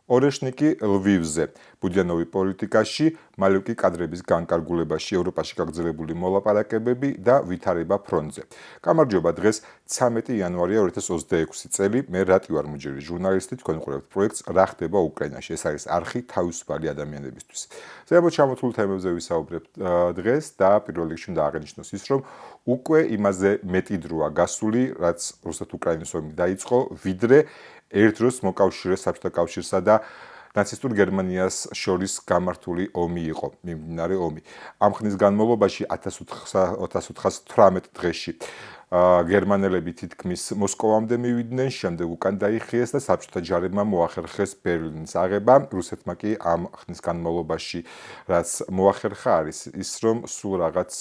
ორეშნიკი ლვივზე, ბუდიანოვი პოლიტიკაში, მალუკი კადრების განკარგულებაში, ევროპაში გაგრძელებული მოლაპარაკებები და ვითარება ფრონტზე. გამარჯობა, დღეს 13 იანვარია 2026 წელი. მე რატი ვარ მუჯერი ჟურნალისტი, თქვენ უყურებთ პროექტს რა ხდება უკრაინაში. ეს არის არხი თავისუფალი ადამიანებისთვის. ზემოთ ჩამოთვლილ თემებზე ვისაუბრებთ დღეს და პირველ რიგში უნდა აღინიშნოს ის, რომ უკვე იმაზე მეტი დროა გასული, რაც რუსეთ-უკრაინის ომი დაიწყო, ვიდრე ერთ დროს მოკავშირეს საბჭოთა კავშირსა და ნაცისტურ გერმანიას შორის გამართული ომი იყო, მიმდინარე ომი. ამ ხნის განმავლობაში 1418 დღეში გერმანელები თითქმის მოსკოვამდე მივიდნენ, შემდეგ უკან დაიხიეს და საბჭოთა ჯარებმა მოახერხეს ბერლინის აღება. რუსეთმა კი ამ ხნის განმავლობაში რაც მოახერხა არის ის, რომ სულ რაღაც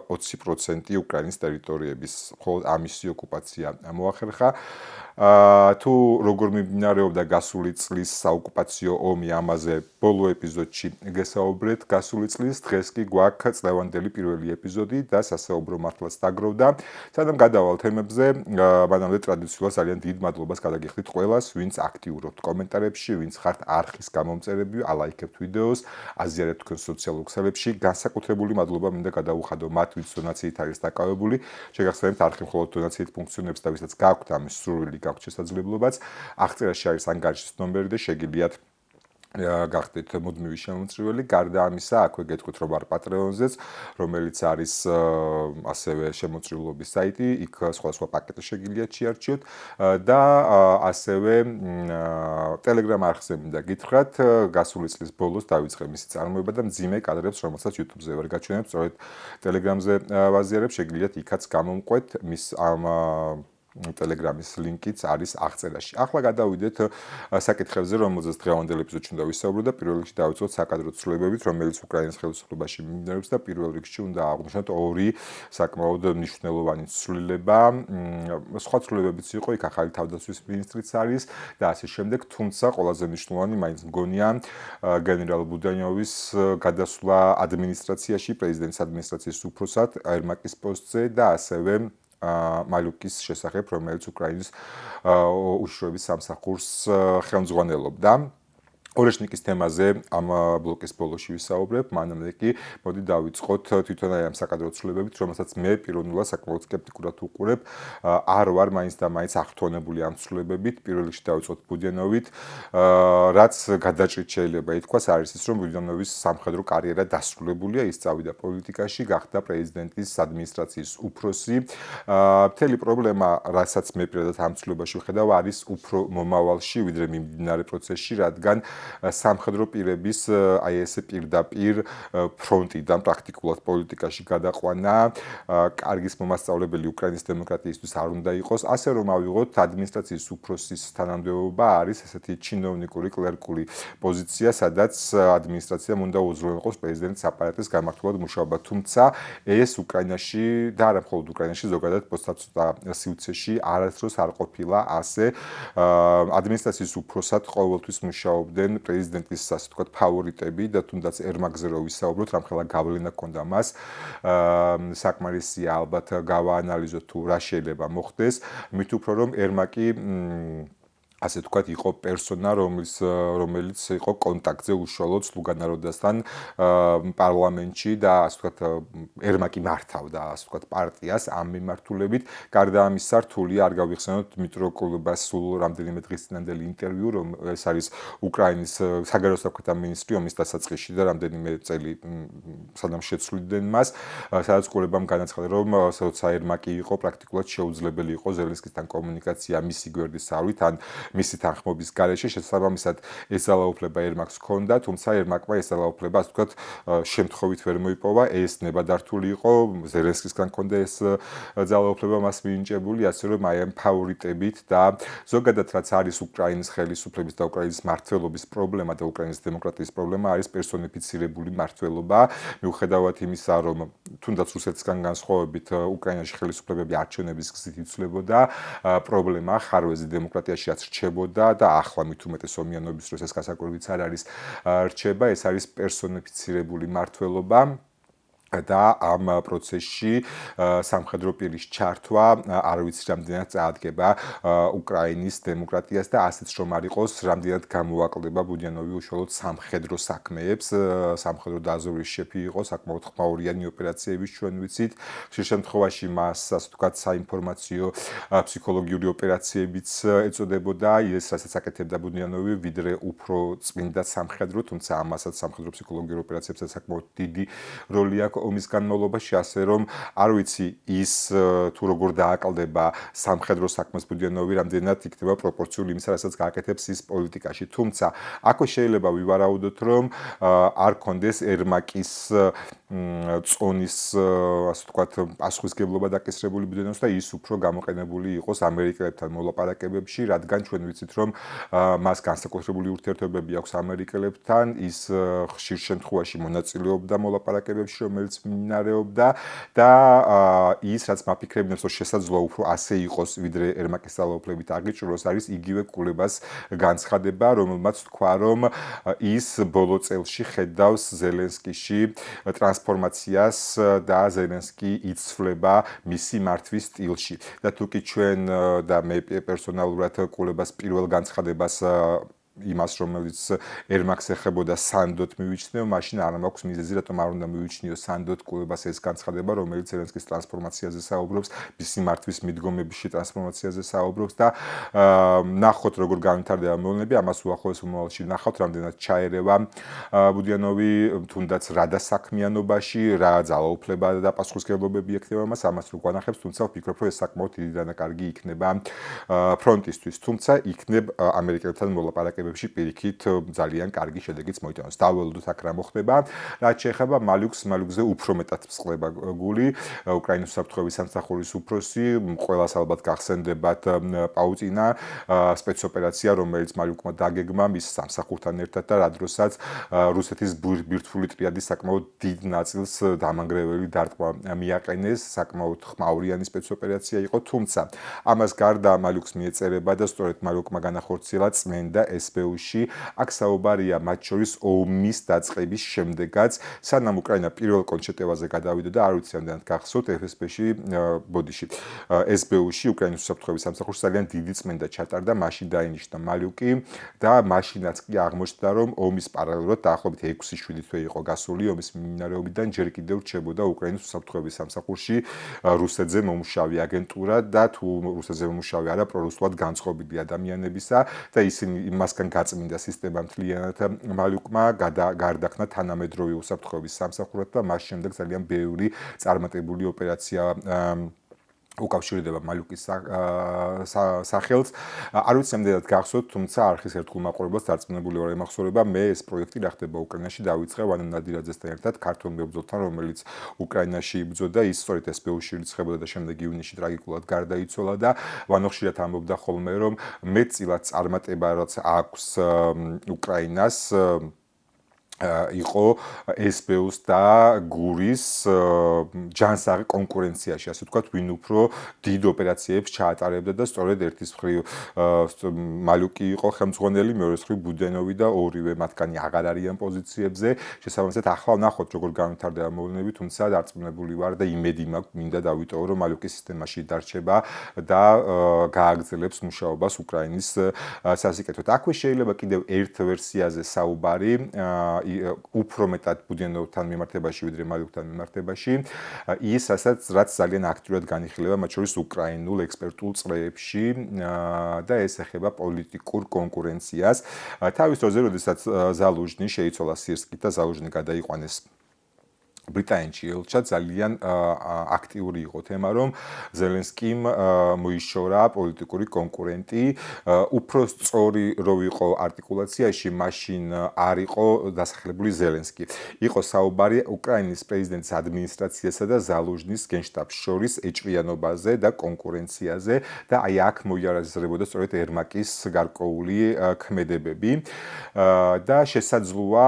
20% უკრაინის ტერიტორიების მხოლოდ ამისი ოკუპაცია მოახერხა. თუ როგორ მიმდინარეობდა გასული წლის საოკუპაციო ომი, ამაზე ბოლო ეპიზოდში გესაუბრეთ. გასული წლის დღეს კი გვაქვს წლევანდელი პირველი ეპიზოდი და სასაუბრო მართლაც დაგროვდა. სანამ გადავალ თემებზე, მანამდე ტრადიციულად ძალიან დიდ მადლობას გადაგიხდით ყველას, ვინც აქტიურობთ კომენტარებში, ვინც ხართ არხის გამომწერები, ალაიქებთ ვიდეოს, აზიარებთ თქვენ სოციალურ ქსელებში. განსაკუთრებული მადლობა მინდა გადაუხადო მათ, ვინც დონაციით არის დაკავებული. შეგახსენებთ, არხი მხოლოდ დონაციით ფუნქციონირებს და ვისაც გაქვთ ამის სურვილი, გაქვთ შესაძლებლობაც, აღწერაში არის ანგარიშის ნომერი და შეგიძლიათ გახდეთ მუდმივი შემომწირველი. გარდა ამისა, აქვე გეტყვით, რომ არ პატრეონზეც, რომელიც არის ასევე შემოწირულობის საიტი, იქ სხვადასხვა პაკეტი შეგიძლიათ შეარჩიოთ და ასევე Telegram არხზე მინდა გითხრათ, გასული წლის ბოლოს დავიწყე მისი წარმოება და მძიმე კადრებს, რომელსაც YouTube-ზე ვერ გაჩვენებ, სწორედ Telegram-ზე ვაზიარებ, შეგიძლიათ იქაც გამომყვეთ მის ამ Telegram-ის ლინკიც არის აღწერაში. ახლა გადავიდეთ საკითხებზე, რომელზეც დღევანდელ ეპიზოდში უნდა ვისაუბროთ და პირველ რიგში დავიწყოთ საკადრო ცვლილებებით, რომელიც უკრაინის ხელისუფლებაში მიმდინარეობს და პირველ რიგში უნდა აღვნიშნოთ ორი საკმაოდ მნიშვნელოვანი ცვლილება. სხვა ცვლილებებიც იყო, იქ ახალი თავდაცვის მინისტრიც არის და ასე შემდეგ, თუმცა ყველაზე მნიშვნელოვანი მაინც მგონია გენერალ ბუდიანოვის გადასვლა ადმინისტრაციაში, პრეზიდენტის ადმინისტრაციის უფროსად ერმაკის პოსტზე და ასევე მალუკის შესახებ, რომელიც უკრაინის უშიშროების სამსახურს ხელმძღვანელობდა. ორეშნიკის თემაზე ამ ბლოკის ბოლოში ვისაუბრებ, მანამდე კი მოდი დავიწყოთ თვითონ ამ საკადრო ცვლილებებით, რომელსაც მე პირველად საკმაოდ სკეპტიკურად უყურებ. არ ვარ მაინც და მაინც აღთვალებული ამ ცვლილებებით. პირველ რიგში დავიწყოთ ბუდიანოვით, რაც გადაჭრით შეიძლება ითქვას, არის ის, რომ ბუდიანოვის სამხედრო კარიერა დასრულებულია, ის წავიდა პოლიტიკაში, გახდა პრეზიდენტის ადმინისტრაციის უფროსი. მთელი პრობლემა, რასაც მე პირადად ამ ცვლილებაში ვხედავ, არის უფრო მომავალში, ვიდრე მიმდინარე პროცესში, რადგან სამხედრო პირების აი ესე პირდაპირ ფრონტიდან პრაქტიკულად პოლიტიკაში გადაყვანა კარგის მომასწავლებელი უკრაინის დემოკრატიისთვის არ უნდა იყოს, ასე რომ ავიღოთ ადმინისტრაციის უფროსის თანამდებობა არის ესეთი ჩინოვნიკური კლერკული პოზიცია, სადაც ადმინისტრაციამ უნდა უზრუნველყოს პრეზიდენტის აპარატის გამართულად მუშაობა, თუმცა ეს უკრაინაში და არა მხოლოდ უკრაინაში, ზოგადად პოსტსაცდა სივრცეში არასდროს არ ყოფილა ასე. ადმინისტრაციის უფროსად ყოველთვის მუშაობდნენ პრეზიდენტის ასე ვთქვათ ფავორიტები და თუნდაც ერმაკზე რო ვისაუბროთ, რამხელა გავლენა ჰქონდა მას. საკმარისია ალბათ გავაანალიზოთ თუ რა შეიძლება მოხდეს, მით უფრო რომ ერმაკი ასე ვთქვათ, იყო პერსონა, რომელიც იყო კონტაქტზე უშუალოდ სლუგა ნაროდასთან პარლამენტში და ასე ვთქვათ, ერმაკი მართავდა ასე ვთქვათ პარტიას ამ მიმართულებით. გარდა ამისა, რთულია არ გავიხსენოთ დმიტრო კულუბას სულ რამდენიმე დღის წინანდელი ინტერვიუ, რომ ეს არის უკრაინის საგარეო საქმეთა მინისტრი ომის დასაწყისში და რამდენიმე წელი სანამ შეცვლიდნენ მას, სადაც ყურებამ განაცხადა, რომ როცა ერმაკი იყო, პრაქტიკულად შეუძლებელი იყო ზელენსკისთან კომუნიკაცია მისი გვერდისავლით ან მისი თანხმობის გარეშე. შესაბამისად ეს ძალაუფლება ერმაკს ჰქონდა, თუმცა ერმაკმა ეს ძალაუფლება ასე ვთქვათ შემთხვევით ვერ მოიპოვა, ეს ნებადართული იყო, ზელენსკისგან ჰქონდა ეს ძალაუფლება მას მინიჭებული, ასე რომ აი ამ ფავორიტებით და ზოგადად რაც არის უკრაინის ხელისუფლების და უკრაინის მმართველობის პრობლემა და უკრაინის დემოკრატიის პრობლემა არის პერსონიფიცირებული მმართველობა. მიუხედავად იმისა, რომ თუნდაც რუსეთისგან განსხვავებით უკრაინაში ხელისუფლებები არჩევნების გზით იცვლებოდა, პრობლემა ხარვეზი დემოკრატიაშიაც რჩებოდა და ახლა მით უმეტეს ომიანობის დროს ეს გასაკვირვიც არ არის რჩება, ეს არის პერსონიფიცირებული მმართველობა. და ამ პროცესში სამხედრო პირის ჩართვა არ ვიცი რამდენად წაადგება უკრაინის დემოკრატიას და ასეც რომ არ იყოს რამდენად გამოაკლდება ბუდიანოვი უშუალოდ სამხედრო საქმეებს სამხედრო დაზვერვის შეფი იყო საკმაოდ ხმაურიანი ოპერაციების ჩვენ ვიცით ხშირ შემთხვევაში მას ასე ვთქვათ საინფორმაციო ფსიქოლოგიური ოპერაციებიც ეწოდებოდა ის რასაც აკეთებდა ბუდიანოვი ვიდრე უფრო წმინდა სამხედრო თუმცა ამასაც სამხედრო ფსიქოლოგიურ ოპერაციებსაც საკმაოდ დიდი როლი აქვს ომის განმავლობაში, ასე რომ არ ვიცი ის თუ როგორ დააკლდება სამხედრო საქმეს ბუდიანოვი, რამდენად იქნება პროპორციული იმისა, რასაც გააკეთებს ის პოლიტიკაში. თუმცა, აქვე შეიძლება ვივარაუდოთ, რომ არ კონდეს ერმაკის წონის, ასე ვთქვათ, პასუხისგებლობა დაკისრებული ბუდიანოვს და ის უფრო გამოყენებული იყოს ამერიკელებთან მოლაპარაკებებში, რადგან ჩვენ ვიცით, რომ მას განსაკუთრებული ურთიერთობები აქვს ამერიკელებთან, ის ხშირ შემთხვევაში მონაწილეობდა მოლაპარაკებებში, რომელიც მიმდინარეობდა და ის რაც მაფიქრებინებს რომ შესაძლოა უფრო ასე იყოს ვიდრე ერმაკის ძალაუფლებით აღიჭროს არის იგივე კულებას განცხადება რომელმაც თქვა რომ ის ბოლო წელში ხედავს ზელენსკიში ტრანსფორმაციას და ზელენსკი იცვლება მისი მართვის სტილში და თუკი ჩვენ და მე პერსონალურად კულებას პირველ განცხადებას იმას რომელიც ერმაკს ეხებოდა სანდოთ მივიჩნევ, მაშინ არ მაქვს მიზეზი, რატომ არ უნდა მივიჩნიო სანდოთ კულებას ეს განცხადება, რომელიც ზელენსკის ტრანსფორმაციაზე საუბრობს, მისი მართვის მიდგომებში ტრანსფორმაციაზე საუბრობს და ნახოთ როგორ განვითარდება მოვლენები, ამას უახლოეს მომავალში ნახავთ, რამდენად ჩაერევა ბუდიანოვი თუნდაც რა დასაქმიანობაში, რა ძალაუფლება და პასუხისმგებლობები ექნება მას, ამას რო გვანახებს, თუმცა ვფიქრობ, რომ ეს საკმაოდ დიდი დანაკარგი იქნება ფრონტისთვის, თუმცა იქნებ ამერიკელებთან მოლაპარაკებები პირიქით ძალიან კარგი შედეგიც მოიტანოს. დაველოდოთ აქ რა მოხდება. რაც შეეხება მალյուქზე უფრო მეტად მსყლება გული. უკრაინის უსაფრთხოების სამსახურის უფროსი, ყველას ალბათ გახსენდებათ პაუტინა სპეცოპერაცია, რომელიც მალյուქმა დაგეგმა მის სამსახურთან ერთად და რა დროსაც რუსეთის ბირთვული ტრიადის საკმაოდ დიდ ნაწილს დამანგრეველი დარტყმა მიაყენეს, საკმაოდ ხმაურიანი სპეცოპერაცია იყო, თუმცა ამას გარდა მალյուქს მიეწერება და სწორედ მალյուქმა განახორციელა წმენდა SBU-ში აქ საუბარია მათ შორის ომის დაწყების შემდეგაც, სანამ უკრაინა პირველ კონჩეტევაზე გადავიდა და არ ვიცი რამდენად გახსოვთ FSB-ში, ბოდიში, SBU-ში უკრაინის უსაფრთხოების სამსახურში ძალიან დიდი წმენდა ჩატარდა, მაშინ დაინიშნა მალյուკი და მაშინაც კი აღმოჩნდა, რომ ომის პარალელურად დაახლოებით 6-7 თვე იყო გასული ომის მიმდინარეობიდან, ჯერ კიდევ რჩებოდა უკრაინის უსაფრთხოების სამსახურში რუსეთზე მომუშავე აგენტურა და თუ რუსეთზე მომუშავე არა პრორუსულად განწყობილი ადამიანებისა და ისინი მასგან გაწმინდა სისტემა მთლიანად მალյուკმა გარდაქმნა თანამედროვე უსაფრთხოების სამსახურად და მას შემდეგ ძალიან ბევრი წარმატებული ოპერაცია უკავშირდება მალյուკის სახელს. არ ვიცი რამდენად გახსოვთ, თუმცა არხის ერთგულ მაყურებელს დარწმუნებული ვარ ემახსოვრება, მე ეს პროექტი რა ხდება უკრაინაში დავიწყე ვანო ნადირაძესთან ერთად ქართულ მებრძოლთან, რომელიც უკრაინაში იბრძოდა, ის სწორედ SBU-ში რიცხებოდა და შემდეგ ივნისში ტრაგიკულად გარდაიცვალა და ვანო ხშირად ამბობდა ხოლმე, რომ მეტწილად წარმატება რაც აქვს უკრაინას იყო SBU-ს და გურის ჯანსაღი კონკურენციაში, ასე ვთქვათ, ვინ უფრო დიდ ოპერაციებს ჩაატარებდა და სწორედ ერთის მხრივ მალյուკი იყო ხელმძღვანელი, მეორეს მხრივ ბუდენოვი და ორივე მათგანი აღარ არიან პოზიციებზე. შესაბამისად, ახლა ვნახოთ როგორ განვითარდება მოვლენები, თუმცა დარწმუნებული ვარ და იმედი მაქვს, მინდა დავიტოვო, რომ მალյուკი სისტემაში დარჩება და გააგრძელებს მუშაობას უკრაინის სასიკეთოდ. აქვე შეიძლება კიდევ ერთ ვერსიაზე საუბარი უფრო მეტად ბუდიანოვთან მიმართებაში ვიდრე მალյուქთან მიმართებაში ის რაც ძალიან აქტიურად განიხილება მათ შორის უკრაინულ ექსპერტულ წრეებში და ეს ეხება პოლიტიკურ კონკურენციას თავის დროზე როდესაც ზალუჟნი შეიცვალა სირსკით და ზალუჟნი გადაიყვანეს ბრიტანეთში ელჩად ძალიან აქტიური იყო თემა, რომ ზელენსკიმ მოიშორა პოლიტიკური კონკურენტი, უფრო სწორი რო იყო არტიკულაციაში, მაშინ არ იყო დასახლებული ზელენსკი. იყო საუბარი უკრაინის პრეზიდენტის ადმინისტრაციასა და ზალუჟნის გენშტაბს შორის ეჭვიანობაზე და კონკურენციაზე და აი აქ მოიარაღებოდა სწორედ ერმაკის გარკვეული ქმედებები და შესაძლოა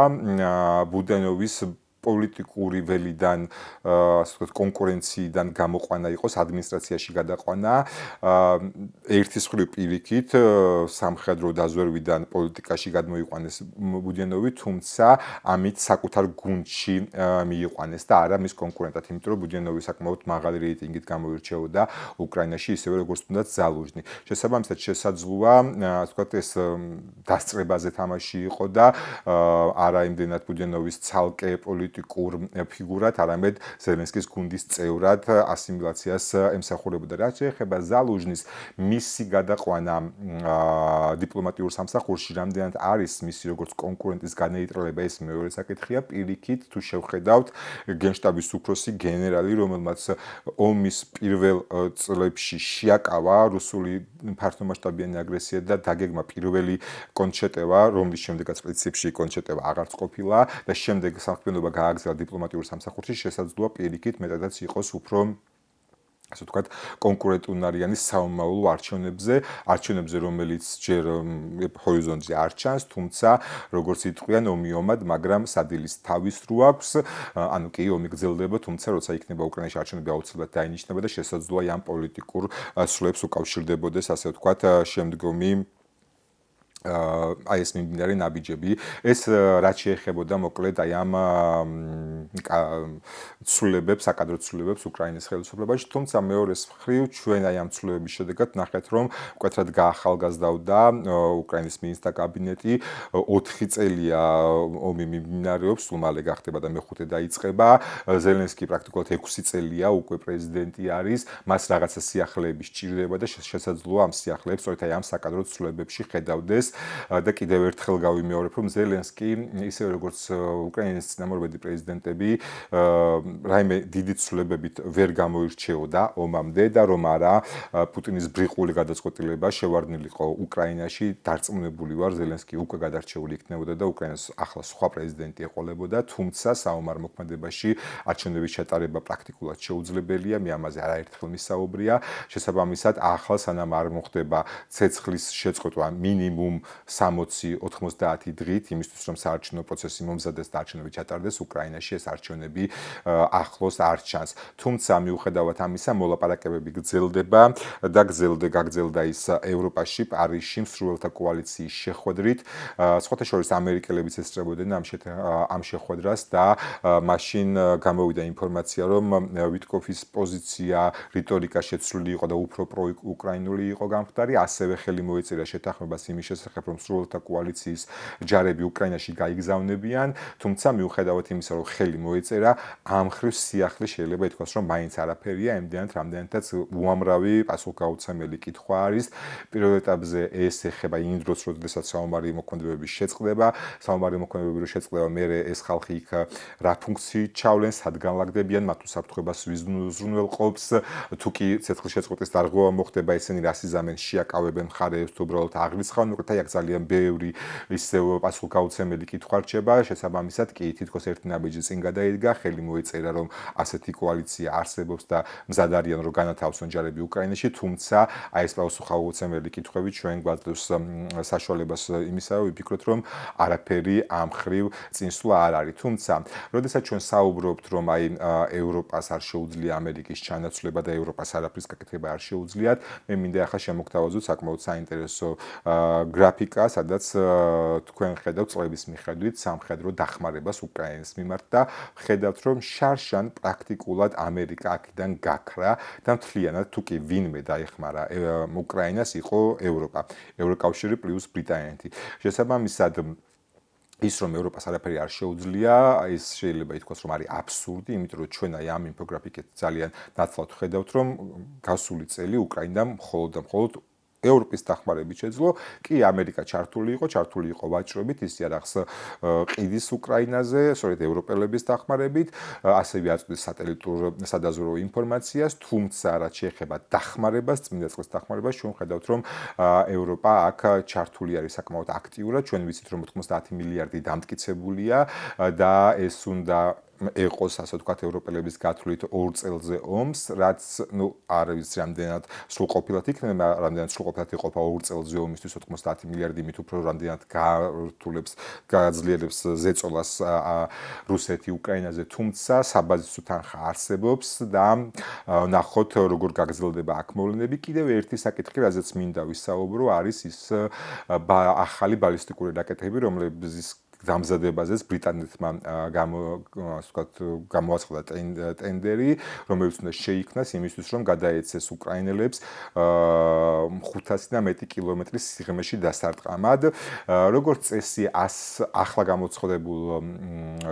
ბუდენოვის პოლიტიკური ველიდან, ასე ვთქვათ, კონკურენციიდან გამოყვანა იყოს, ადმინისტრაციაში გადაყვანა. ერთის მხრივ პირიქით სამხედრო დაზვერვიდან პოლიტიკაში გადმოიყვანეს ბუდიანოვი, თუმცა ამით საკუთარ გუნდში მიიყვანეს და არა მის კონკურენტად, იმიტომ რომ ბუდიანოვი საკმაოდ მაღალი რეიტინგით გამოირჩეოდა უკრაინაში, ისევე როგორც თუნდაც ზალუჟნი. შესაბამისად შესაძლოა, ასე ვთქვათ, ეს დასწრებაზე თამაში იყო და არა იმდენად ბუდიანოვის ცალკე პოლიტიკურ ფიგურად, არამედ ზელენსკის გუნდის წევრად ასიმილაციას ემსახურებოდა. რაც შეეხება ზალუჟნის მისი გადაყვანა დიპლომატიურ სამსახურში, რამდენად არის მისი როგორც კონკურენტის განეიტრალება, ეს მეორე საკითხია. პირიქით თუ შევხედავთ გენშტაბის უფროსი გენერალი, რომელმაც ომის პირველ წლებში შეაკავა რუსული ფართომასშტაბიანი აგრესია და დაგეგმა პირველი კონჩეტევა, რომლის შემდეგაც პრინციპში კონჩეტევა აღარც ყოფილა და შემდეგ საქმიანობა გააგრძელა დიპლომატიურ სამსახურში, შესაძლოა პირიქით მეტადაც იყოს უფრო ასე ვთქვათ, კონკურენტუნარიანი საომავლო არჩევნებზე, რომელიც ჯერ ჰორიზონტზე არ ჩანს, თუმცა როგორც იტყვიან ომი-ომად, მაგრამ სადილის თავის რო აქვს, ანუ კი ომი გრძელდება, თუმცა როცა იქნება უკრაინაში არჩევნები აუცილებლად დაინიშნება და შესაძლოა ამ პოლიტიკურ სვლებს უკავშირდებოდეს, ასე ვთქვათ, შემდგომი ეს მიმდინარე ნაბიჯები. ეს რაც შეეხებოდა მოკლედ აი ამ ცვლილებებს, საკადრო ცვლილებებს უკრაინის ხელისუფლებაში, თუმცა მეორეს მხრივ ჩვენ აი ამ ცვლილებების შედეგად ნახეთ, რომ მკვეთრად გაახალგაზრდავდა უკრაინის მინისტრთა კაბინეტი. 4 წელია ომი მიმდინარეობს, სულ მალე გახდება და მეხუთე დაიწყება. ზელენსკი პრაქტიკულად 6 წელია უკვე პრეზიდენტი არის, მას რაღაცა სიახლეები სჭირდება და შესაძლოა ამ სიახლეებს სწორედ აი ამ საკადრო ცვლილებებში ხედავდეს. და კიდევ ერთხელ გავიმეორებ, რომ ზელენსკი ისე როგორც უკრაინის წინამორბედი პრეზიდენტები რაიმე დიდი ცვლილებებით ვერ გამოირჩეოდა ომამდე და რომ არა პუტინის ბრიყული გადაწყვეტილება შევარდნილიყო უკრაინაში, დარწმუნებული ვარ ზელენსკი უკვე გადარჩეული იქნებოდა და უკრაინას ახლა სხვა პრეზიდენტი ეყოლებოდა, თუმცა საომარ მოქმედებაში არჩევნების ჩატარება პრაქტიკულად შეუძლებელია, მე ამაზე არაერთხელ მისაუბრია. შესაბამისად, ახლა სანამ არ მოხდება ცეცხლის შეწყვეტვა მინიმუმ 60-90 დღით, იმისთვის რომ საარჩევნო პროცესი მომზადდეს და არჩევნები ჩატარდეს უკრაინაში, ეს არჩევნები ახლოს არ ჩანს. თუმცა მიუხედავად ამისა, მოლაპარაკებები გრძელდება და გაგრძელდა ის ევროპაში, პარიზში, მსურველთა კოალიციის შეხვედრით. სხვათა შორის ამერიკელებიც ესწრებოდნენ ამ შეხვედრას და მაშინ გამოვიდა ინფორმაცია, რომ ვიტკოფის პოზიცია, რიტორიკა შეცვლილი იყო და უფრო პროუკრაინული იყო გამხდარი, ასევე ხელი მოეწერა შეთანხმებას იმის შესახებ, რომ მსურველთა კოალიციის ჯარები უკრაინაში გაიგზავნებიან, თუმცა მიუხედავად იმისა, რომ ხელი მოეწერა, ამ მხრივ სიახლე შეიძლება ითქვას, რომ მაინც არაფერია, იმდენად რამდენადაც უამრავი პასუხგაუცემელი კითხვა არის. პირველ ეტაპზე ეს ეხება იმ დროს, როდესაც საომარი მოქმედებების შეწყდება, რო შეწყდება, მერე ეს ხალხი იქ რა ფუნქციით ჩავლენ, სად განლაგდებიან, მათ უსაფრთხოებას ვიზრუნველყოფს, თუ კი ცეცხლის შეწყვეტის დარღვევა მოხდება, ესენი რას იზამენ, შეაკავებენ მხარეებს, თუ უბრალოდ აღრიცხავენ, მოკლედ აქ ძალიან ბევრი ისევ პასუხგაუცემელი კითხვა რჩება, შესაბამისად კი თითქოს ერთი ნაბიჯი წინ გადაიდგა, ხელი მოეწერა, რომ ასეთი კოალიცია არსებობს და მზად არიან, რომ განათავსონ ჯარები უკრაინაში, თუმცა აი ეს პასუხგაუცემელი კითხვები ჩვენ გვაძლევს საშუალებას იმისა, ვიფიქროთ, რომ არაფერი ამ მხრივ წინსვლა არ არის. თუმცა, როდესაც ჩვენ საუბრობთ, რომ აი ევროპას არ შეუძლია ამერიკის ჩანაცვლება და ევროპას არაფრის გაკეთება არ შეუძლიათ, მე მინდა ახლა შემოგთავაზოთ საკმაოდ საინტერესო გრაფიკა, სადაც თქვენ ხედავთ წლების მიხედვით სამხედრო დახმარებას უკრაინის მიმართ და ხედავთ, რომ შარშან პრაქტიკულად ამერიკა აქედან გაქრა და მთლიანად თუ კი ვინმე დაეხმარა უკრაინას იყო ევროპა, ევროკავშირი პლუს ბრიტანეთი. შესაბამისად ის რომ ევროპას არაფერი არ შეუძლია, ის შეიძლება ითქვას, რომ არის აბსურდი, იმიტომ რომ ჩვენ აი ამ ინფოგრაფიკით ძალიან ნათლად ხედავთ, რომ გასული წელი უკრაინამ მხოლოდ ევროპის დახმარებით შეძლო, კი ამერიკა ჩართული იყო ვაჭრობით, ის იარაღს ყიდის უკრაინაზე, სწორედ ევროპელების დახმარებით, ასევე აწვდის სატელიტურ სადაზვერვო ინფორმაციას, თუმცა რაც შეეხება დახმარებას, წმინდა წყლის დახმარებას, ჩვენ ხედავთ, რომ ევროპა აქ ჩართული არის საკმაოდ აქტიურად, ჩვენ ვიცით, რომ 90 მილიარდი დამტკიცებულია და ეს უნდა ეყოს, ასე ვთქვათ, ევროპელების გათვლით 2 წელზე ომს, რაც არ ვიცი რამდენად სრულყოფილად იქნება, რამდენად სრულყოფილად იყოფა 2 წელზე ომისთვის 90 მილიარდი მით უფრო რამდენად გაართულებს, გააძლიერებს ზეწოლას რუსეთი უკრაინაზე, თუმცა საბაზისო თანხა არსებობს და ნახოთ როგორ გაგრძელდება აქ მოვლენები. კიდევ ერთი საკითხი, რაზეც მინდა ვისაუბრო, არის ის ახალი ბალისტიკური რაკეტები, რომლებიც დამზადებაზეც ბრიტანეთმა გამოაცხადა ტენდერი, რომელიც უნდა შეიქმნას იმისთვის, რომ გადაეცეს უკრაინელებს 500 და მეტი კილომეტრის სიღრმეში დასარტყამად. როგორც წესი, ახლა გამოცხადებულ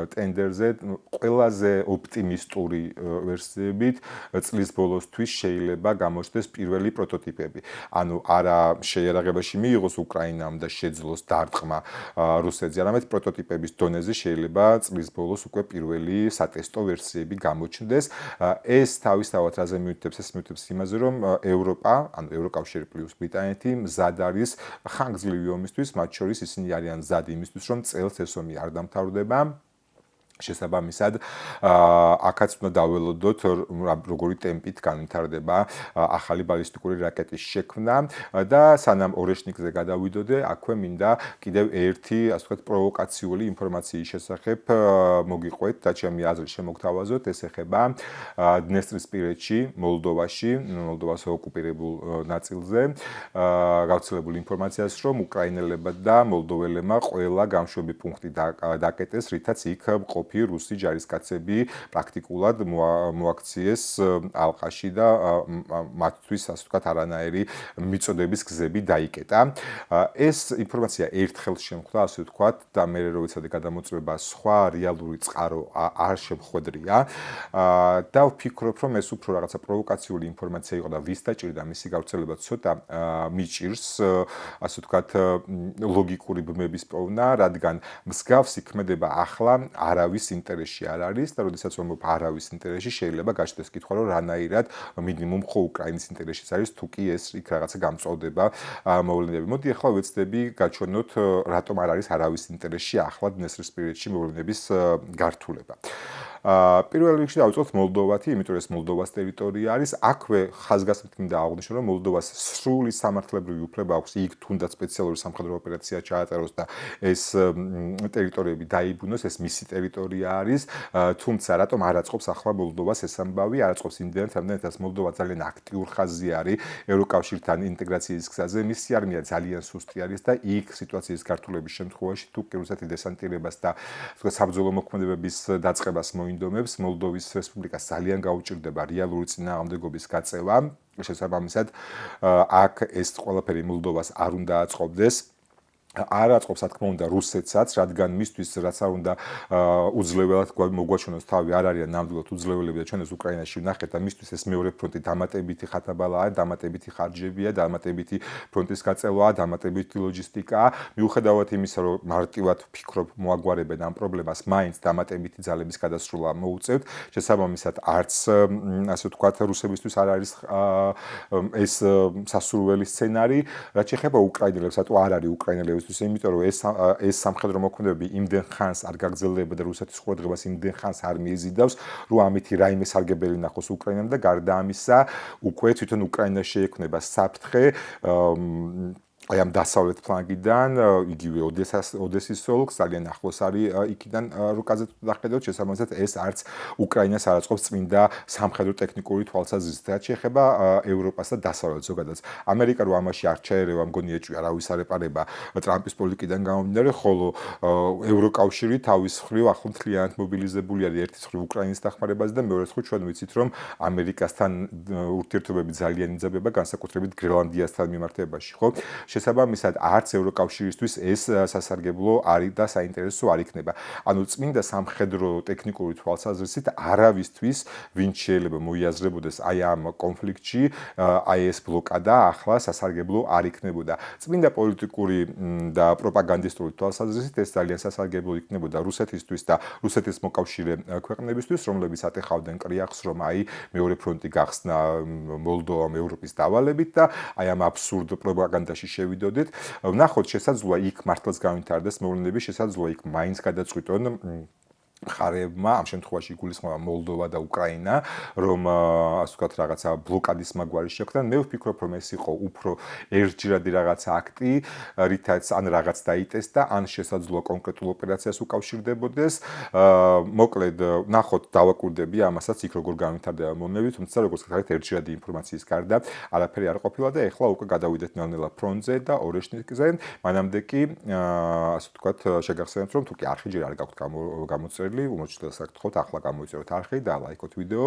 ტენდერზე ყველაზე ოპტიმისტური ვერსიებით წლის ბოლოსთვის შეიძლება გამოჩნდეს პირველი პროტოტიპები. ანუ არა შეიარაღებაში მიიღოს უკრაინამ და შეძლოს დარტყმა რუსეთზე, არამედ პროტოტიპების დონეზე შეიძლება წლის ბოლოს უკვე პირველი სატესტო ვერსიები გამოჩნდეს. ეს თავისთავად რაზე მიუთითებს? ეს მიუთითებს იმაზე, რომ ევროპა, ანუ ევროკავშირი პლუს ბრიტანეთი მზად არის ხანგრძლივი ომისთვის, მათ შორის ისინი არიან მზად იმისთვის, რომ წელს ეს ომი არ დამთავრდება. შესაბამისად, აქაც უნდა დაველოდოთ, როგორი ტემპით განვითარდება ახალი ბალისტიკური რაკეტის შექმნა და სანამ ორეშნიკზე გადავიდოდე, აქვე მინდა კიდევ ერთი, ასე ვთქვათ, პროვოკაციული ინფორმაციის შესახებ მოგიყვეთ და ჩემი აზრი შემოგთავაზოთ. ეს ეხება დნესტრისპირეთში, მოლდოვაში, მოლდოვას ოკუპირებულ ნაწილზე გავრცელებული ინფორმაციას, რომ უკრაინელებმა და მოლდოველებმა ყველა გამშვები პუნქტი დაკეტეს, რითაც იქ რუსი ჯარისკაცები პრაქტიკულად მოაქციეს ალყაში და მათთვის, ასე ვთქვათ, არანაირი მიწოდების გზები დაიკეტა. ეს ინფორმაცია ერთხელ შემხვდა, ასე ვთქვათ, და მე როდესაც გადამოწმება სხვა რეალური წყარო არ შემხვედრია და ვფიქრობ, რომ ეს უფრო რაღაცა პროვოკაციული ინფორმაცია იყო და ვის დაჭირდა მისი გავრცელება ცოტა მიჭირს, ასე ვთქვათ, ლოგიკური ბმების პოვნა, რადგან მსგავსი ქმედება ახლა არავის ინტერესში არ არის და როდესაც ვამბობ არავის ინტერესში, შეიძლება გაჩნდეს კითხვა, რომ რანაირად მინიმუმ ხო უკრაინის ინტერესშიც არის, თუ კი ეს იქ რაღაცა გამწოვდება მოვლენები. მოდი ახლა ვეცდები გაჩვენოთ, რატომ არ არის არავის ინტერესში ახლა დნესტრისპირეთში მოვლენების გართულება. პირველ რიგში დავიწყოთ მოლდოვათი, იმიტომ რომ ეს მოლდოვას ტერიტორია არის. აქვე ხაზგასმით მინდა აღვნიშნო, რომ მოლდოვას სრული სამართლებრივი უფლება აქვს იქ თუნდაც სპეციალური სამხედრო ოპერაცია ჩააწეროს და ეს ტერიტორიები დაიბრუნოს, ეს მისი ტერიტორია არის. თუმცა რატომ არ აწყობს ახლა მოლდოვას ეს ამბავი? არ აწყობს იმდენად, რამდენადაც მოლდოვა ძალიან აქტიურ ხაზზე არის ევროკავშირთან ინტეგრაციის გზაზე. მისი არმია ძალიან სუსტი არის და იქ სიტუაციის გართულების შემთხვევაში თუ კი რუსეთი დესანტირებას და საბრძოლო მოქმედებების დაწყებას ინდომებს მოლდოვის რესპუბლიკას ძალიან გაუჭირდება რეალური წინააღმდეგობის გაწევა. შესაბამისად, აქ ეს ყველაფერი მოლდოვას არ უნდა აწყობდეს. არ აწყობს, რა თქმა უნდა, რუსეთსაც, რადგან მისთვის რაც არ უნდა უძლეველად მოგვაჩვენოს თავი, არ არიან ნამდვილად უძლეველები და ჩვენ ეს უკრაინაში ვნახეთ და მისთვის ეს მეორე ფრონტი დამატებითი ხათაბალაა, დამატებითი ხარჯებია, დამატებითი ფრონტის გაწევაა, დამატებითი ლოჯისტიკაა. მიუხედავად იმისა, რომ მარტივად ვფიქრობ მოაგვარებენ ამ პრობლემას, მაინც დამატებითი ძალების გადასრულა მოუწევთ. შესაბამისად, არც ასე ვთქვათ, რუსებისთვის არ არის ეს სასურველი სცენარი, რაც შეეხება უკრაინელებს, რატო არ არის უკრაინელები იმიტომ რომ ეს სამხედრო მოქმედებები იმდენ ხანს არ გაგრძელდება და რუსეთის ყურადღებას იმდენ ხანს არ მიეზიდავს, რომ ამითი რაიმე სარგებელი ნახოს უკრაინამ და გარდა ამისა, უკვე თვითონ უკრაინა შეექმნება საფრთხე აი ამ დასავლეთ ფლანგიდან, იგივე ოდესის ოლქს, ძალიან ახლოს არის იქიდან რუკაზე დახედოთ, შესაბამისად ეს არც უკრაინას არ აწყობს წმინდა სამხედრო ტექნიკური თვალსაზრისით, რაც შეეხება ევროპას და დასავლეთს ზოგადად. ამერიკა რო ამაში არ ჩაერევა, მგონი ეჭვი არავის არ ეპარება ტრამპის პოლიტიკიდან გამომდინარე, ხოლო ევროკავშირი თავის მხრივ ახლა მთლიანად მობილიზებული არის ერთის მხრივ უკრაინის დახმარებაზე და მეორეს მხრივ ჩვენ ვიცით, რომ ამერიკასთან ურთიერთობები ძალიან იძაბება, განსაკუთრებით გრენლანდიასთან მიმართებაში, ხო? შესაბამისად, არც ევროკავშირისთვის ეს სასარგებლო არის და საინტერესო არ იქნება. ანუ წმინდა სამხედრო ტექნიკური თვალსაზრისით არავისთვის, ვინც შეიძლება მოიაზრებოდეს აი ამ კონფლიქტში, აი ეს ბლოკადა ახლა სასარგებლო არ იქნებოდა. წმინდა პოლიტიკური და პროპაგანდისტული თვალსაზრისით ეს ძალიან სასარგებლო იქნებოდა რუსეთისთვის და რუსეთის მოკავშირე ქვეყნებისთვის, რომლებიც ატეხავდნენ კრიახს, რომ აი მეორე ფრონტი გახსნა მოლდოვამ ევროპის დავალებით და აი ამ აბსურდ პროპაგანდაში შევიდოდეთ. ვნახოთ, შესაძლოა იქ მართლაც გავითარდეს მოვლენები, შესაძლოა იქ მაინც გადაწყვიტონ მხარეებმა, ამ შემთხვევაში იგულისხმება მოლდოვა და უკრაინა, რომ ასე ვთქვათ, რაღაცა ბლოკადის მაგვარი შეხვდნენ. მე ვფიქრობ, რომ ეს იყო უფრო ერთჯერადი რაღაცა აქტი, რითაც ან რაღაც დაიტესტა, ან შესაძლოა კონკრეტულ ოპერაციას უკავშირდებოდეს. მოკლედ, ნახოთ, დავაკვირდები ამასაც იქ როგორ განვითარდება მონები, თუმცა როგორც გითხარით, ერთჯერადი ინფორმაციის გარდა არაფერი არ ყოფილა და ეხლა უკვე გადავიდეთ ნელ-ნელა ფრონტზე და ორეშნიკზე. მანამდე კი, ასე ვთქვათ, შეგახსენებთ, რომ თუ კი არხი ჯერ არ გაქვთ გამოწერილი, უმოჩვენებელს გთხოვთ ახლა გამოიწეროთ არხი და ლაიქოთ ვიდეო,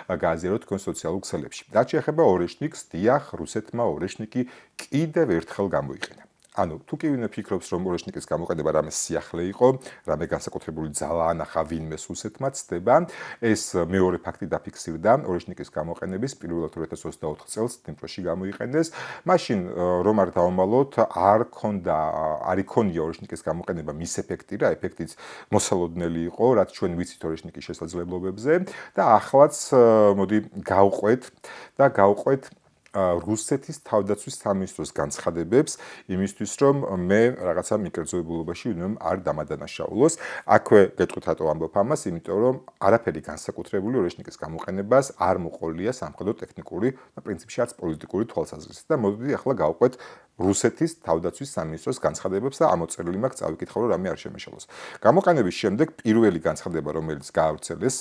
გააზიაროთ თქვენ სოციალურ ქსელებში. რაც შეეხება ორეშნიკს, დიახ, რუსეთმა ორეშნიკი კიდევ ერთხელ გამოიყენა. ანუ თუ კი ვინმე ფიქრობს, რომ ორეშნიკის გამოყენება რამე სიახლე იყო, რამე განსაკუთრებული ძალა ანახა ვინმეს რუსეთმა, ცდება, ეს მეორე ფაქტი დაფიქსირდა ორეშნიკის გამოყენების პირველად 2024 წელს დნეპროში გამოიყენეს. მაშინ რომ არ დავამალოთ, არ იქონია ორეშნიკის გამოყენება მის ეფექტი რა, ეფექტიც მოსალოდნელი იყო, რაც ჩვენ ვიცით ორეშნიკის შესაძლებლობებზე და ახლაც მოდი გავყვეთ რუსეთის თავდაცვის სამინისტროს განცხადებებს იმისთვის, რომ მე რაღაცა მიკერძოებულობაში ვინმე არ დამადანაშაულოს. აქვე გეტყვით რატო ამბობ ამას, იმიტომ რომ არაფერი განსაკუთრებული ორეშნიკის გამოყენებას არ მოყოლია სამხედრო ტექნიკური და პრინციპში არც პოლიტიკური თვალსაზრისით და მოდი ახლა გავყვეთ რუსეთის თავდაცვის სამინისტროს განცხადებებს და ამოწერილი მაქვს წავიკითხო, რომ რამე არ შემეშალოს. გამოყენების შემდეგ პირველი განცხადება, რომელიც გაავრცელეს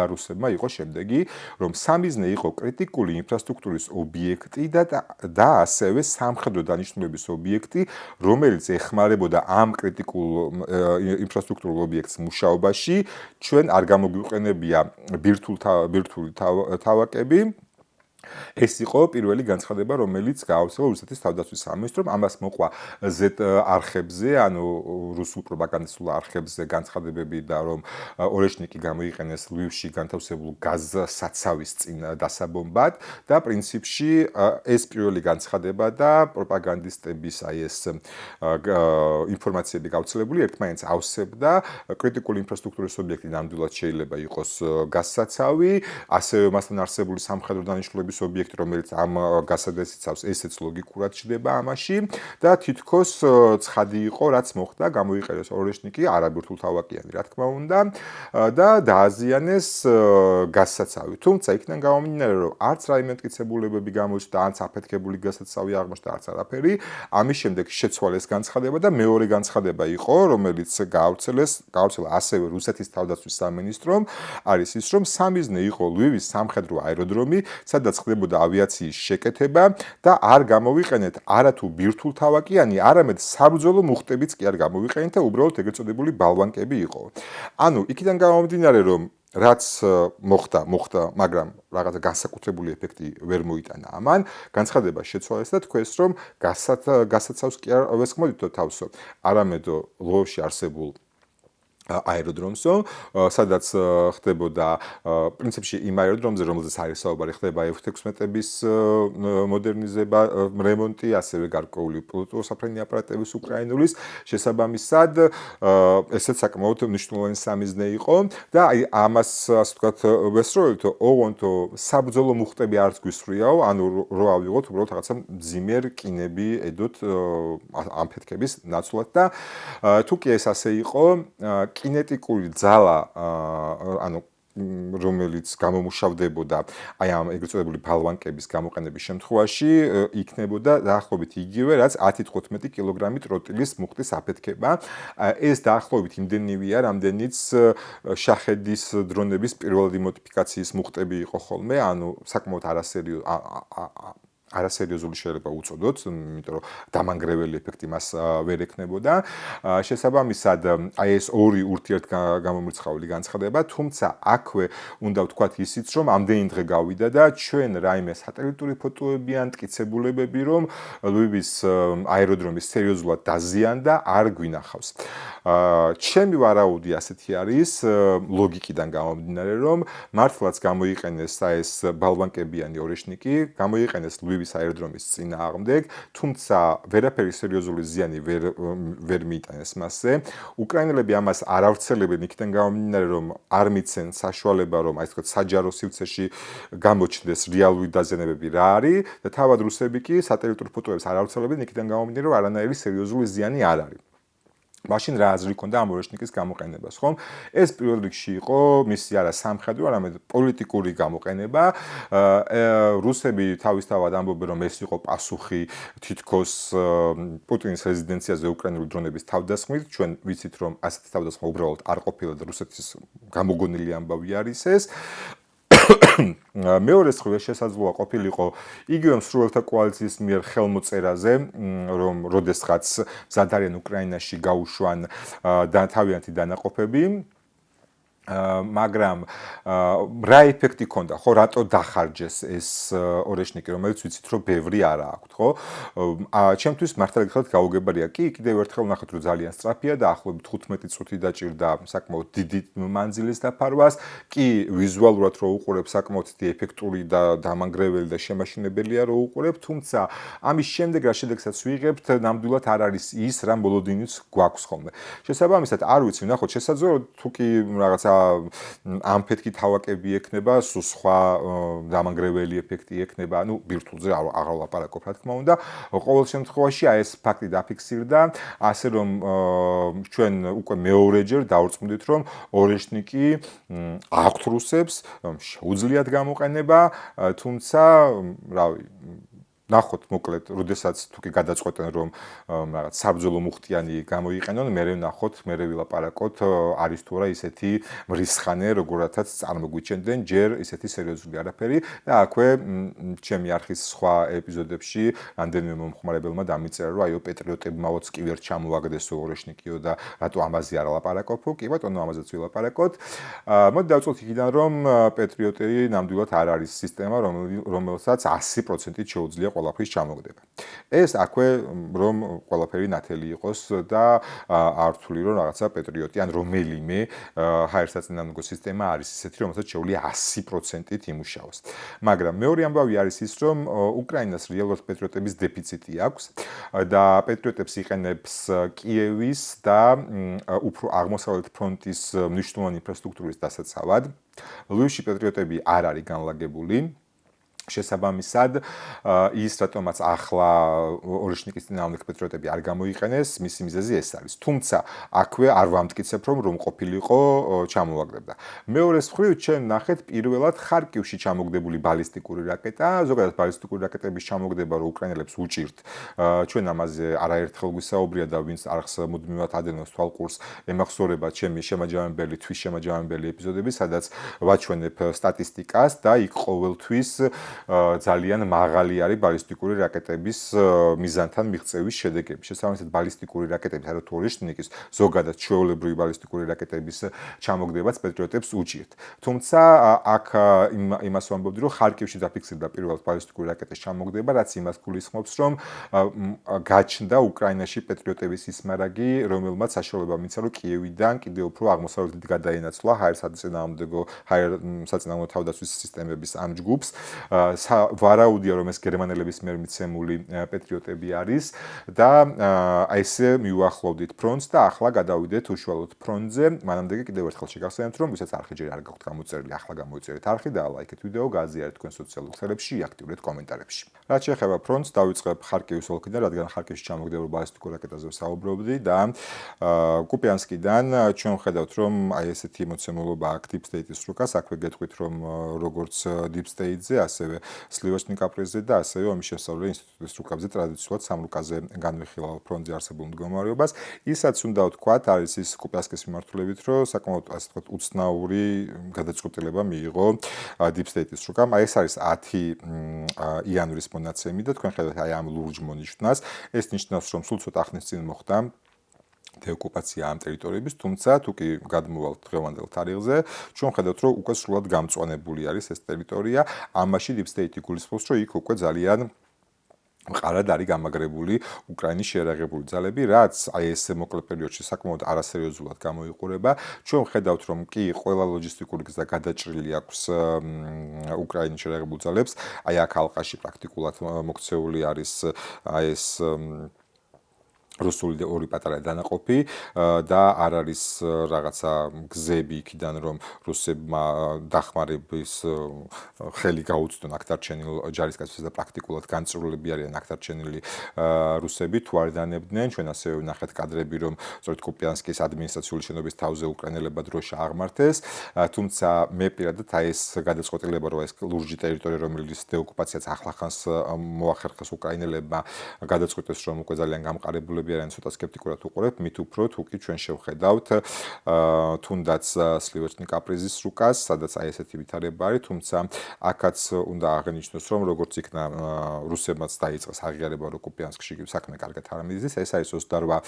რუსებმა, იყო შემდეგი, რომ სამიზნე იყო კრიტიკული ინფრასტრუქტურის ობიექტი და ასევე სამხედრო დანიშნულების ობიექტი, რომელიც ეხმარებოდა ამ კრიტიკულ ინფრასტრუქტურულ ობიექტს მუშაობაში, ჩვენ არ გამოგვიყენებია ბირთვული თავაკები. ეს იყო პირველი განცხადება, რომელიც გაავრცელა რუსეთის თავდაცვის სამინისტრომ. ამას მოყვა Z არხებზე, ანუ რუსულ პროპაგანდისტულ არხებზე განცხადებები და რომ ორეშნიკი გამოიყენეს ლვივში განთავსებულ გაზსაცავის წინ დასაბომბად და პრინციპში ეს პირველი განცხადება და პროპაგანდისტების ეს ინფორმაციები გავრცელებული ერთმანეთს ავსებდა. კრიტიკული ინფრასტრუქტურის ობიექტი ნამდვილად შეიძლება იყოს გაზსაცავი, ასევე მასთან არსებული სამხედრო დანიშნულების ობიექტი, რომელიც ამ გასადეს იცავს, ესეც ლოგიკურად ჩდება ამაში და თითქოს ცხადი იყო, რაც მოხდა, გამოიყენეს ორეშნიკი, არაბირთულ თავაკიანი, რა თქმა უნდა, და დააზიანეს გასაცავი. თუმცა იქიდან გამომდინარე, რომ არც რაიმე მტკიცებულებები გამოჩნდა, არც აფეთქებული გასაცავი აღმოჩნდა, არც არაფერი, ამის შემდეგ შეცვალეს განცხადება და მეორე განცხადება იყო, რომელიც გაავრცელა ასევე რუსეთის თავდაცვის სამინისტრომ, არის ის, რომ სამიზნე იყო ლვივის სამხედრო აეროდრომი, სადაც ხდებოდა ავიაციის შეკეთება და არ გამოვიყენეთ არათუ ბირთვულ თავაკიანი, არამედ საბრძოლო მუხტებიც კი არ გამოვიყენეთ და უბრალოდ ეგრეთ წოდებული ბალვანკები იყო. ანუ იქიდან გამომდინარე, რომ რაც მოხდა, მაგრამ რაღაცა განსაკუთრებული ეფექტი ვერ მოიტანა ამან, განცხადება შეცვალეს და თქვეს, რომ გასაცავს კი არ ვესხმოდითო თავსო, არამედ ლვოვში არსებულ აეროდრომსო, სადაც ხდებოდა პრინციპში იმ აეროდრომზე, რომელზეც არის საუბარი, ხდება F-16-ების მოდერნიზება, რემონტი, ასევე გარკვეული პილოტური საფრენი აპარატების უკრაინულის შესაბამისად, ესეც საკმაოდ მნიშვნელოვანი სამიზნე იყო და აი ამას ასე ვთქვათ, ვესწროებთ, ოღონდ საბრძოლო მუხტები არც გვისვრიაო, ანუ რო ავიღოთ უბრალოდ რაღაცა მძიმე რკინები ედოთ ამფეთქების ნაცვლად და თუ კი ეს ასე იყო, კინეტიკური ძალა, ანუ რომელიც გამომუშავდებოდა აი ამ ეგრეთ წოდებული ბალვანკების გამოყენების შემთხვევაში, იქნებოდა დაახლოებით იგივე, რაც 10-15 კილოგრამი ტროტილის მუხტის აფეთქება. ეს დაახლოებით იმდენივეა, რამდენიც შაჰედის დრონების პირველადი მოდიფიკაციის მუხტები იყო ხოლმე, ანუ საკმაოდ არასერიოზული შეიძლება უწოდოთ, იმიტომ რომ დამანგრეველი ეფექტი მას ვერ ექნებოდა. შესაბამისად, აი ეს ორი ურთიერთგამომრიცხაველი განცხადება, თუმცა აქვე უნდა ვთქვათ ისიც, რომ ამდენი დღე გავიდა და ჩვენ რაიმე სატელიტური ფოტოები ან მტკიცებულებები, რომ ლვივის აეროდრომი სერიოზულად დაზიანდა, არ გვინახავს. ჩემი ვარაუდი ასეთი არის, ლოგიკიდან გამომდინარე, რომ მართლაც გამოიყენეს ეს ბალვანკებიანი ორეშნიკი, გამოიყენეს ლვივის აეროდრომის წინააღმდეგ, თუმცა ვერაფერი სერიოზული ზიანი ვერ მიიტანეს მასზე. უკრაინელები ამას არ ავრცელებენ იქიდან გამომდინარე, რომ არ მიცენ საშუალება, რომ აი თქვა საჯარო სივრცეში გამოჩნდეს რეალური დაზიანებები რა არის და თავად რუსები კი სატელიტურ ფოტოებს არ ავრცელებენ იქიდან გამომდინარე, რომ არანაირი სერიოზული ზიანი არ არის. მაშინ რა აზრი ქონდა ამ ორეშნიკის გამოყენებას, ხომ? ეს პირველ რიგში იყო მისი არა სამხედრო, არამედ პოლიტიკური გამოყენება. რუსები თავისთავად ამბობენ, რომ ეს იყო პასუხი თითქოს პუტინის რეზიდენციაზე უკრაინული დრონების თავდასხმით. ჩვენ ვიცით, რომ ასეთი თავდასხმა უბრალოდ არ ყოფილა და რუსეთის გამოგონილი ამბავი არის ეს. მეორე მხრივ შესაძლოა ყოფილიყო იგივე მსრულელთა კოალიციის მიერ ხელმოწერაზე, რომ როდესღაც მზად არიან უკრაინაში გაუშვან თავიანთი დანაყოფები. მაგრამ რა ეფექტი ქონდა, ხო, რატო დახარჯეს ეს ორეშნიკი, რომელიც ვიცით, რომ ბევრი არა აქვთ, ხო? ჩემთვის მართლა გითხრათ გაუგებარია. კი, კიდევ ერთხელ ვნახოთ, რომ ძალიან სწრაფია და ახლობით 15 წუთი დაჭირდა საკმაოდ დიდი მანძილის დაფარვას. კი, ვიზუალურად რო უყურებ, საკმაოდ დიდი ეფექტური და დამანგრეველი და შემაშინებელია რო უყურებ, თუმცა ამის შემდეგ რა შედეგსაც ვიღებთ, ნამდვილად არ არის ის, რა მოლოდინიც გვაქვს ხოლმე. შესაბამისად, არ ვიცი, ვნახოთ, შესაძლოა თუ კი რაღაცა ამფეთქი თავაკები ექნება, სულ სხვა დამანგრეველი ეფექტი ექნება, ну, ბირთვულზე აღარ ვლაპარაკობ, რა თქმა უნდა. ყოველ შემთხვევაში აი ეს ფაქტი დაფიქსირდა, ასე რომ ჩვენ უკვე მეორეჯერ დავრწმუნდით, რომ ორეშნიკი აქვთ რუსებს, შეუძლიათ გამოყენება, თუმცა, რავი, ნახოთ მოკლედ, როდესაც თუ კი გადაწყვეტენ რომ რაღაც საბრძოლო მუხტიანი გამოიყენონ, მე ვნახოთ, მე ვილაპარაკოთ, არის თუ არა ისეთი მრისხანე, როგორათაც წარმოგვიჩენდნენ ჯერ ისეთი სერიოზული არაფერი და აქვე ჩემი არხის სხვა ეპიზოდებში რამდენიმე მომხმარებელმა დამიწერა, რომ აიო პეტრიოტებმაოც კი ვერ ჩამოაგდესო ორეშნიკიო და რატო ამაზე არ ვლაპარაკობ? კი ბატონო, ამაზეც ვილაპარაკოთ. მოდი დავწყოთ იქიდან, რომ პეტრიოტი ნამდვილად არ არის სისტემა, რომელსაც 100% შეუძლია ყველაფრის ჩამოგდება. ეს აქვე რომ ყველაფერი ნათელი იყოს და არ ვთვლი რომ რაღაცა პეტრიოტი ან რომელიმე ჰაერსაწინააღმდეგო სისტემა არის ისეთი, რომელსაც შეუძლია 100%-ით იმუშაოს. მაგრამ მეორე ამბავი არის ის, რომ უკრაინას რეალურად პეტრიოტების დეფიციტი აქვს და პეტრიოტებს იყენებს კიევის და უფრო აღმოსავლეთ ფრონტის მნიშვნელოვანი ინფრასტრუქტურის დასაცავად. ლვივში პეტრიოტები არ არის განლაგებული. შესაბამისად, ის რატომაც ახლა ორეშნიკის წინააღმდეგ პეტრიოტები არ გამოიყენეს, მისი მიზეზი ეს არის. თუმცა, აქვე არ ვამტკიცებ, რომ ყოფილიყო ჩამოაგდებდა. მეორე მხრივ, ჩვენ ნახეთ პირველად ხარკივში ჩამოგდებული ბალისტიკური რაკეტა, ზოგადად ბალისტიკური რაკეტების ჩამოგდება, რომ უკრაინელებს უჭირთ. ჩვენ ამაზე არაერთხელ გვისაუბრია და ვინც არხს მუდმივად ადენოს თვალყურს, ემახსოვრება ჩემი შემაჯამებელი, თვის შემაჯამებელი ეპიზოდები, სადაც ვაჩვენებ სტატისტიკას და იქ ყოველთვის ძალიან მაღალი არის ბალისტიკური რაკეტების მიზანთან მიღწევის შედეგები. შესაბამისად, ბალისტიკური რაკეტების, არა თუ ორეშნიკის, ზოგადად ჩვეულებრივი ბალისტიკური რაკეტების ჩამოგდებაც პეტრიოტებს უჭირთ. თუმცა, აქ იმას ვამბობდი, რომ ხარკივში დაფიქსირდა პირველად ბალისტიკური რაკეტის ჩამოგდება, რაც იმას გულისხმობს, რომ გაჩნდა უკრაინაში პეტრიოტების ის მარაგი, რომელმაც საშუალება მისცა, რომ კიევიდან კიდევ უფრო აღმოსავლეთით გადაენაცვლა ჰაერსაწინააღმდეგო თავდაცვის სისტემების ამ ჯგუფს. ვარაუდია, რომ ეს გერმანელების მიერ მიცემული პეტრიოტები არის და ესე მივუახლოვდით ფრონტს და ახლა გადავიდეთ უშუალოდ ფრონტზე. მანამდე კიდევ ერთხელ შეგახსენებთ, რომ ვისაც არხი ჯერ არ გაქვთ გამოწერილი, ახლა გამოიწერეთ არხი და ლაიქეთ ვიდეო, გააზიარეთ თქვენ სოციალურ ქსელებში, აქტიურეთ კომენტარებში. რაც შეეხება ფრონტს, დავიწყებ ხარკივის ოლქიდან, რადგან ხარკივში ჩამოგდებულ ბალისტიკურ რაკეტაზე ვსაუბრობდი და კუპიანსკიდან ჩვენ ვხედავთ, რომ აი ესეთი მოცემულობა აქვს Deep State-ის რუკას, აქვე გეტყვით, რომ როგორც Deep State-ზე, ასევე სლივოჩნი კაპრიზზე და ასევე ომის შესწავლილი ინსტიტუტის რუკებზე ტრადიციულად სამრუკაზე განვიხილავ ფრონტზე არსებულ მდგომარეობას. ისაც უნდა ვთქვათ, არის ის კუპიანსკის მიმართულებით, რომ საკმაოდ ასე ვთქვათ უცნაური გადაწყვეტილება მიიღო Deep State-ის რუკამ. აი ეს არის 10 იანვრის მონაცემი და თქვენ ხედავთ აი ამ ლურჯ მონიშნას. ეს ნიშნავს, რომ სულ ცოტა ხნის წინ მოხდა დეოკუპაცია ამ ტერიტორიების, თუმცა თუ კი გადმოვალთ დღევანდელ თარიღზე, ჩვენ ხედავთ, რომ უკვე სრულად გამწვანებული არის ეს ტერიტორია. ამაში Deep State გულისხმობს, რომ იქ უკვე ძალიან მყარად არის გამაგრებული უკრაინის შეერაღებული ძალები, რაც აი ეს მოკლე პერიოდში საკმაოდ არასერიოზულად გამოიყურება. ჩვენ ხედავთ, რომ კი ყველა ლოჯისტიკური გზა გადაჭრილი აქვს უკრაინის შეერაღებულ ძალებს. აი აქ ალყაში პრაქტიკულად მოქცეული არის აი ეს რუსული ორი პატარა დანაყოფი და არ არის რაღაცა გზები იქიდან რომ რუსებმა დახმარების ხელი გაუწვდონ აქ დარჩენილ ჯარისკაცებს და პრაქტიკულად განწრულები არიან აქ დარჩენილი რუსები თუ არ დანებდნენ ჩვენ ასევე ვნახეთ კადრები რომ სწორედ კუპიანსკის ადმინისტრაციული შენობის თავზე უკრაინელებმა დროშა აღმართეს თუმცა მე პირადად აი ეს გადაწყვეტილება რომ ეს ლურჯი ტერიტორია რომელიც დეოკუპაციაც ახლახანს მოახერხეს უკრაინელებმა გადაწყვეტეს რომ უკვე ძალიან გამყარებულები არიან ცოტა სკეპტიკურად უყურებ, მით უფრო თუ კი ჩვენ შევხედავთ თუნდაც სლივერტნი კაპრიზის რუკას, სადაც აი ესეთი ვითარება არის, თუმცა აქაც უნდა აღინიშნოს, რომ როგორც იქნა რუსებმაც დაიწყეს აღიარება რომ კუპიანსკში საქმე კარგად არ მიდიდეს, ეს არის 28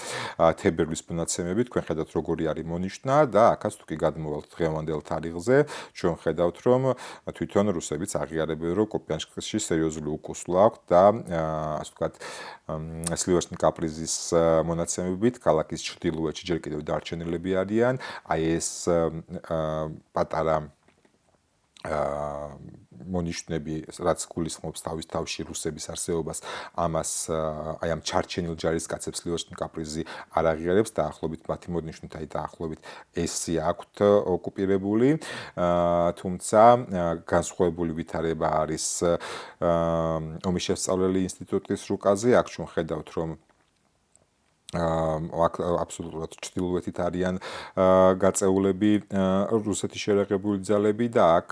თებერვლის მონაცემები, თქვენ ხედავთ როგორი არის მონიშნა და აქაც თუ კი გადმოვალთ დღევანდელ თარიღზე, ჩვენ ხედავთ რომ თვითონ რუსებიც აღიარებენ რომ კუპიანსკში სერიოზული უკუსლა აქვს და ასე ვთქვათ სლივერტნი კაპრიზის მონაცემებით ქალაქის ჩრდილოეთში ჯერ კიდევ დარჩენილები არიან აი ეს პატარა მონიშნები რაც გულისხმობს თავის თავში რუსების არსებობას ამას აი ამ ჩარჩენილ ჯარისკაცებს სლივერტნი კაპრიზი არ აღიარებს დაახლოებით მათი მონიშნით აი დაახლოებით ესე აქვთ ოკუპირებული თუმცა განსხვავებული ვითარება არის ომის შესწავლელი ინსტიტუტის რუკაზე აქ ჩვენ ხედავთ რომ აბსოლუტურად ჩრდილოეთით არიან გაწეულები რუსეთის შერეღებული ძალები და აქ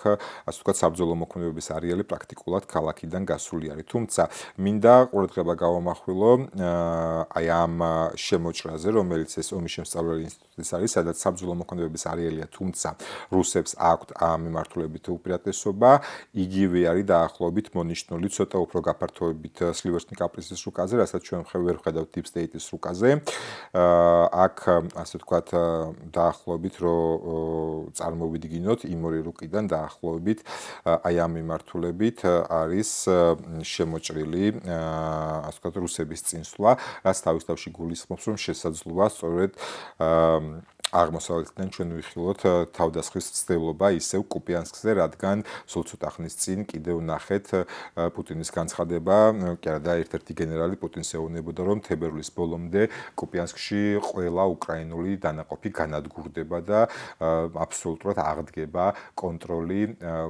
ასე ვთქვათ საბრძოლო მოქმედებების არეალი პრაქტიკულად ქალაქიდან გასული არის. თუმცა მინდა ყურადღება გავამახვილო აი ამ შემოჭრაზე, რომელიც ეს ომის შემსწავლელი ინსტიტუტის არის, სადაც საბრძოლო მოქმედებების არეალია, თუმცა რუსებს აქვთ ამ მიმართულებით უპირატესობა, იგივე არის დაახლოებით მონიშნული ცოტა უფრო გაფართოებით სლივერტნი კაპრიზის რუკაზე, რასაც ჩვენ ვერ ვხედავთ დიპ სტეიტის რუკაზე. აქ ასე ვთქვათ დაახლოებით რომ წარმოვიდგინოთ იმ ორი რუკიდან დაახლოებით აი ამ მიმართულებით არის შემოჭრილი ასე ვთქვათ რუსების წინსვლა, რაც თავის თავში გულისხმობს რომ შესაძლოა სწორედ აღმოსავლეთიდან ჩვენ ვიხილოთ თავდასხმის ცდილობა ისევ კუპიანსკზე, რადგან სულ ცოტა ხნის წინ კიდევ ნახეთ პუტინის განცხადება, კი არა და ერთ-ერთი გენერალი პუტინს ეუბნებოდა, რომ თებერვლის ბოლომდე კუპიანსკში ყველა უკრაინული დანაყოფი განადგურდება და აბსოლუტურად აღდგება კონტროლი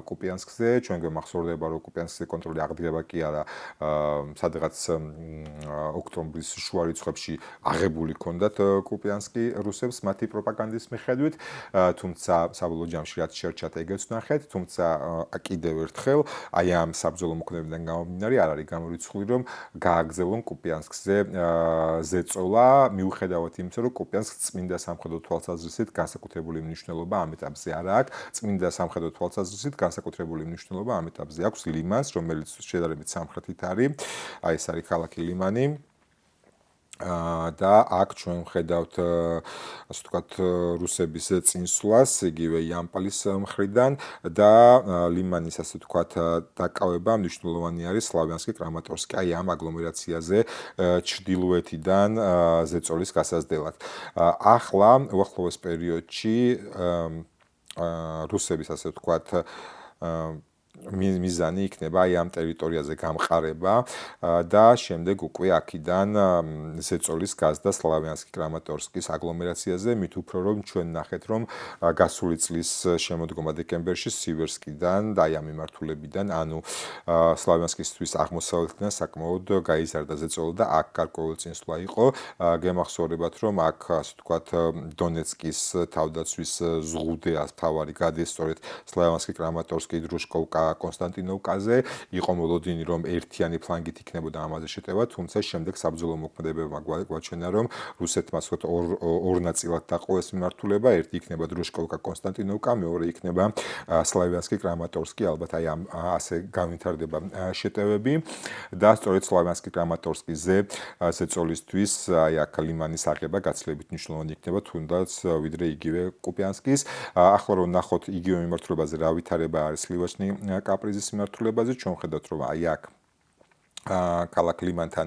კუპიანსკზე. ჩვენ გვემახსოვრდება, რომ კუპიანსკზე კონტროლი აღდგება კი არა, სადღაც ოქტომბრის შუა რიცხვებში აღებული ჰქონდათ კუპიანსკი რუსებს მათი პროპაგანდის მიხედვით, თუმცა საბოლოო ჯამში რაც შერჩათ ეგეც ვნახეთ, თუმცა კიდევ ერთხელ აი ამ საბრძოლო მოქმედებიდან გამომდინარე არ არის გამორიცხული რომ გააგზავნონ კუპიანსკზე ზეწოლა, მიუხედავად იმისა, რომ კუპიანსკს წმინდა სამხედრო თვალსაზრისით განსაკუთრებული მნიშვნელობა ამ ეტაპზე არ აქვს, წმინდა სამხედრო თვალსაზრისით განსაკუთრებული მნიშვნელობა ამ ეტაპზე აქვს ლიმანს, რომელიც შედარებით სამხრეთით არის, აი ეს არის ქალაქი ლიმანი. და აქ ჩვენ ვხედავთ ასე ვთქვათ რუსების წინსვლას იგივე იამპალის მხრიდან და ლიმანის ასე ვთქვათ დაკავება მნიშვნელოვანი არის სლავიანსკი კრამატორსკი აი ამ აგლომერაციაზე ჩრდილოეთიდან ზეწოლის გასაზრდელად. ახლა უახლოეს პერიოდში რუსების ასე ვთქვათ მიზანი იქნება აი ამ ტერიტორიაზე გამყარება და შემდეგ უკვე აქიდან ზეწოლის გაზდა სლავიანსკი კრამატორსკის აგლომერაციაზე, მით უფრო რომ ჩვენ ნახეთ რომ გასული წლის შემოდგომა დეკემბერში სივერსკიდან და აი ამ მიმართულებიდან, ანუ სლავიანსკისთვის აღმოსავლეთიდან საკმაოდ გაიზარდა ზეწოლა და აქ გარკვეული წინსვლა იყო. გემახსოვრებათ რომ აქ ასე ვთქვათ დონეცკის თავდაცვის ზღუდე თავარი გადის სწორედ სლავიანსკი კრამატორსკი დრუშკოვკა კონსტანტინოვკაზე იყო მოლოდინი რომ ერთიანი ფლანგით იქნებოდა ამაზე შეტევა, თუმცა შემდეგ საბრძოლო მოქმედებებმა გვაჩვენა რომ რუსეთმა სწორედ ორ ნაწილად დაყო ეს მიმართულება, ერთი იქნება დრუშკოვკა კონსტანტინოვკა, მეორე იქნება სლავიანსკი კრამატორსკი, ალბათ აი ამ ასე განვითარდება შეტევები და სწორედ სლავიანსკი კრამატორსკიზე ზეწოლისთვის აი აქ ლიმანის აღება გაცილებით მნიშვნელოვანი იქნება, თუნდაც ვიდრე იგივე კუპიანსკის. ახლა რომ ნახოთ იგივე მიმართულებაზე რა ვითარება არის სლივერტნი კაპრიზის მიმართულებაზე, ჩვენ ხედავთ რომ აი აქ ქალაქ ლიმანთან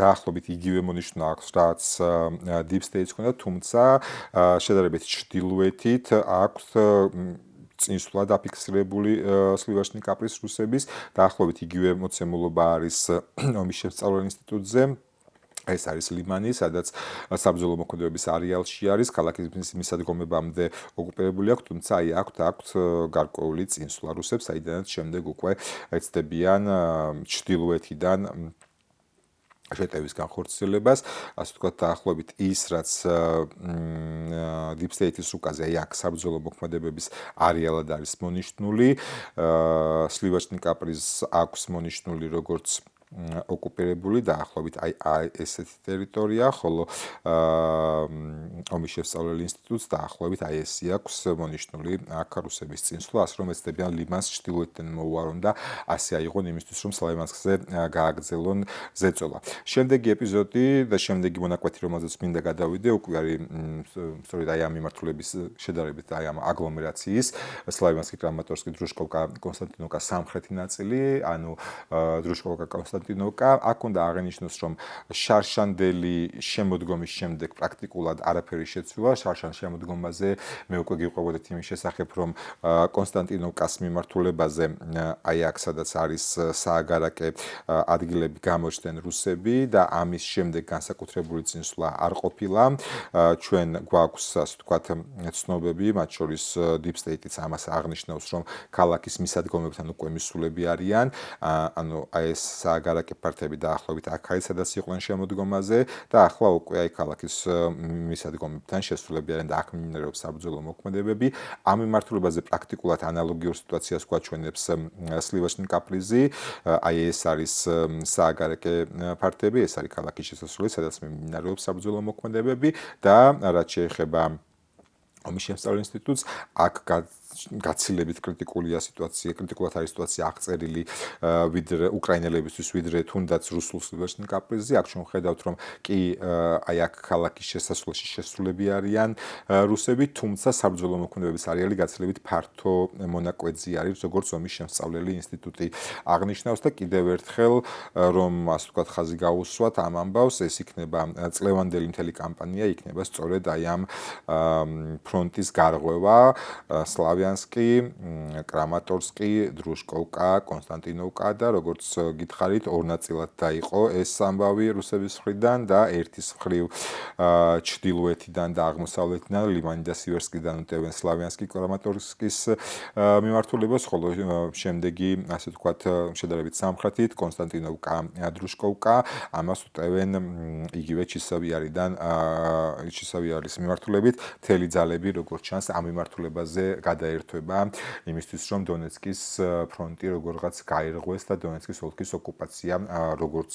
დაახლოებით იგივე მონიშნა აქვს, რაც დიპ სტეიტს ჰქონდა, თუმცა შედარებით ჩრდილოეთით აქვს წინსვლა დაფიქსირებული სლივერტნი კაპრის რუსების, დაახლოებით იგივე მოცემულობა არის ომის შესწავლელ ინსტიტუტზე. ეს არის ლიმანი, სადაც საბრძოლო მოქმედებების არეალში არის, ქალაქის მისადგომებამდე ოკუპირებული აქვს, თუმცა აქვთ გარკვეული წინსვლა რუსებს, საიდანაც შემდეგ უკვე ეცდებიან ჩრდილოეთიდან შეტევის განხორციელებას, ასე ვთქვათ, დაახლოებით ის, რაც Deep State-ის რუკაზე აქ საბრძოლო მოქმედებების არეალად არის მონიშნული, Slivochny Kapriz's აქვს მონიშნული როგორც ოკუპირებული დაახლოებით ესეთი ტერიტორია, ხოლო ომის შესწავლელი ინსტიტუტს დაახლოებით ესე აქვს მონიშნული აქ რუსების წინსვლა, ასე რომ ეცდებიან ლიმანს ჩრდილოეთიდან მოუარონ და ასე აიღონ იმისთვის, რომ სლავიანსკზე გააგრძელონ ზეწოლა. შემდეგი ეპიზოდი და შემდეგი მონაკვეთი, რომელზეც მინდა გადავიდე, უკვე არის სწორედ აი ამ მიმართულების შედარებით აი ამ აგლომერაციის სლავიანსკი, კრამატორსკი, დრუშკოვკა, კონსტანტინოვკა სამხრეთი ნაწილი, ანუ დრუშკოვკა, კონსტანტინოვკა, აქ უნდა აღინიშნოს, რომ შარშანდელი შემოდგომის შემდეგ პრაქტიკულად არაფერი შეცვლა, შარშან შემოდგომაზე მე უკვე გიყვებოდეთ იმის შესახებ, რომ კონსტანტინოვკას მიმართულებაზე აი აქ სადაც არის სააგარაკე ადგილები გამოჩნდნენ რუსები და ამის შემდეგ განსაკუთრებული წინსვლა არ ყოფილა. ჩვენ გვაქვს, ასე ვთქვათ, ცნობები, მათ შორის Deep State-იც ამას აღნიშნავს, რომ ქალაქის მისადგომებთან უკვე მისულები არიან, ანუ აი ეს სააგარაკე პარტები დაახლოებით აქ არის, სადაც იყვნენ შემოდგომაზე და ახლა უკვე აი ქალაქის მისადგომებთან შესულები არიან და აქ მიმდინარეობს საბრძოლო მოქმედებები. ამ მიმართულებაზე პრაქტიკულად ანალოგიურ სიტუაციას გვაჩვენებს Slivochny Kapriz'i, აი ეს არის სააგარაკე პარტები, ეს არის ქალაქის შესასვლელი, სადაც მიმდინარეობს საბრძოლო მოქმედებები და რაც შეეხება ომის შემსწავლელ ინსტიტუტს, აქ გაცილებით კრიტიკულია სიტუაცია, კრიტიკულად არის სიტუაცია აღწერილი ვიდრე უკრაინელებისთვის, ვიდრე თუნდაც რუსულ Slivochny Kapriz'i. აქ ჩვენ ხედავთ, რომ კი აი აქ ქალაქის შესასვლელში შესრულები არიან რუსები, თუმცა საბრძოლო მოქმედებების არეალი გაცილებით ფართო მონაკვეთზე არის, როგორც ომის შემსწავლელი ინსტიტუტი აღნიშნავს და კიდევ ერთხელ, რომ ასე ვთქვათ, ხაზი გაუსვათ ამ ამბავს, ეს იქნება წლევანდელი მთელი კამპანია იქნება სწორედ აი ამ ფრონტის გარღვევა სლავიანსკი, კრამატორსკი, დრუშკოვკა, კონსტანტინოვკა და როგორც გითხარით, ორ ნაწილად დაიყო ეს ამბავი რუსების მხრიდან და ერთის მხრივ ჩრდილოეთიდან და აღმოსავლეთიდან ლიმანი და სივერსკიდან უტევენ სლავიანსკი, კრამატორსკის მიმართულებას, ხოლო შემდეგი, ასე ვთქვათ, შედარებით სამხრეთით კონსტანტინოვკა, დრუშკოვკა, ამას უტევენ იგივე ჩისავიარიდან ჩისავიარის მიმართულებით, მთელი ძალები როგორც ჩანს ამ მიმართულებაზე გადაერთვება იმისთვის, რომ დონეცკის ფრონტი როგორღაც გაირღვეს და დონეცკის ოლქის ოკუპაცია როგორც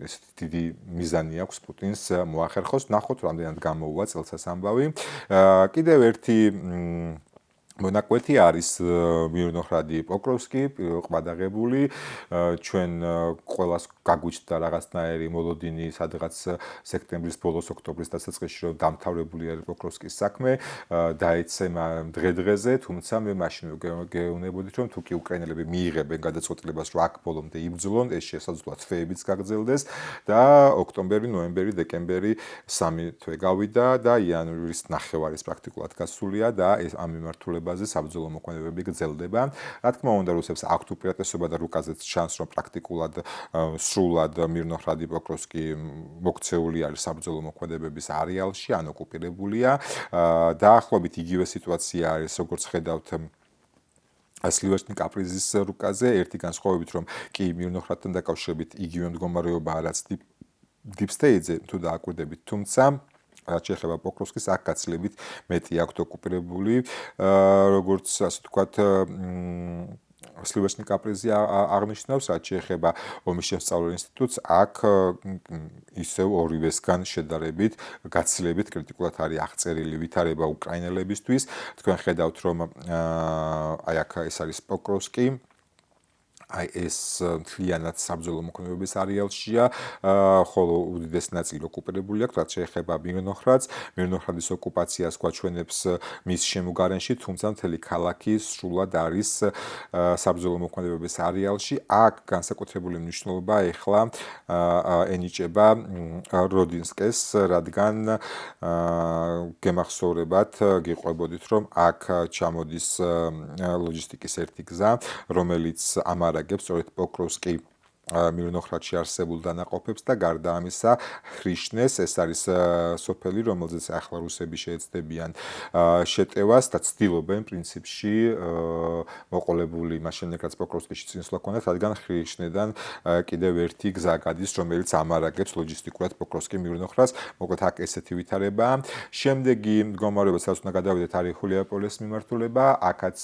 ესეთი დიდი მიზანი აქვს პუტინს მოახერხოს. ნახოთ, რამდენად გამოუვა წელსაც ამბავი. კიდევ ერთი მონაკვეთი არის მირნოჰრადი პოკროვსკი, ყბადაღებული, ჩვენ ყველას გაგვიჩნდა რაღაცნაირი მოლოდინი, სადღაც სექტემბრის ბოლოს, ოქტომბრის დასაწყისში, რომ დამთავრებული არის პოკროვსკის საქმე, დაეცემა დღე-დღეზე, თუმცა მე მაშინ გეუბნებოდით, რომ თუკი უკრაინელები მიიღებენ გადაწყვეტილებას, რომ აქ ბოლომდე იბრძოლონ, ეს შესაძლოა თვეებიც გაგრძელდეს და ოქტომბერი, ნოემბერი, დეკემბერი 3 თვე გავიდა და იანვრის ნახევარის პრაქტიკულად გასულია და ეს ამ მიმართულებაზე საბრძოლო მოქმედებები გრძელდება. Რა თქმა უნდა, რუსებს აქვთ უპირატესობა და რუკაზეც ჩანს, რომ პრაქტიკულად სრულად მირნოჰრადი პოკროვსკი მოქცეული არის საბრძოლო მოქმედებების არეალში, ან ოკუპირებულია. დაახლოებით იგივე სიტუაცია არის, როგორც ხედავთ Slivochny Kapriz'ის რუკაზე, ერთი განსხვავებით, რომ კი მირნოჰრადთან დაკავშირებით იგივე მდგომარეობა რაც Deep State-ზე თუ დააკვირდებით, თუმცა რაც შეეხება პოკროვსკის, აქ გაცილებით მეტი აქვთ ოკუპირებული, როგორც ასე ვთქვათ, Slivochny Kapriz'i აღნიშნავს, რაც შეეხება ომის შემსწავლელ ინსტიტუტს, აქ ისევ ორივესგან შედარებით გაცილებით კრიტიკულად არის აღწერილი ვითარება უკრაინელებისთვის. თქვენ ხედავთ, რომ აი აქ ეს არის პოკროვსკი, აი ეს მთლიანად საბრძოლო მოქმედებების არეალშია, ხოლო უდიდესი ნაწილი ოკუპირებული აქვს, რაც შეეხება მირნოჰრადს. მირნოჰრადის ოკუპაციას გვაჩვენებს მის შემოგარენში, თუმცა მთელი ქალაქი სრულად არის საბრძოლო მოქმედებების არეალში. აქ განსაკუთრებული მნიშვნელობა ეხლა ენიჭება როდინსკეს, რადგან გემახსოვრებათ, გიყვებოდით, რომ აქ ჩამოდის ლოჯისტიკის ერთი გზა, რომელიც ამარაგებს სწორედ პოკროვსკი მირნოხრადში არსებულ დანაყოფებს და გარდა ამისა ხრიშნეს, ეს არის სოფელი, რომელზეც ახლა რუსები შეეცდებიან შეტევას და ცდილობენ პრინციპში მოყოლებული მას შემდეგ რაც პოკროვსკიში წინსვლა ჰქონდათ, რადგან ხრიშნედან კიდევ ერთი გზა გადის, რომელიც ამარაგებს ლოჯისტიკურად პოკროვსკი მირნოხრადს. მოკლედ აქ ესეთი ვითარებაა. შემდეგი მდგომარეობა, სადაც უნდა გადავიდეთ, არის ხულიაპოლეს მიმართულება, აქაც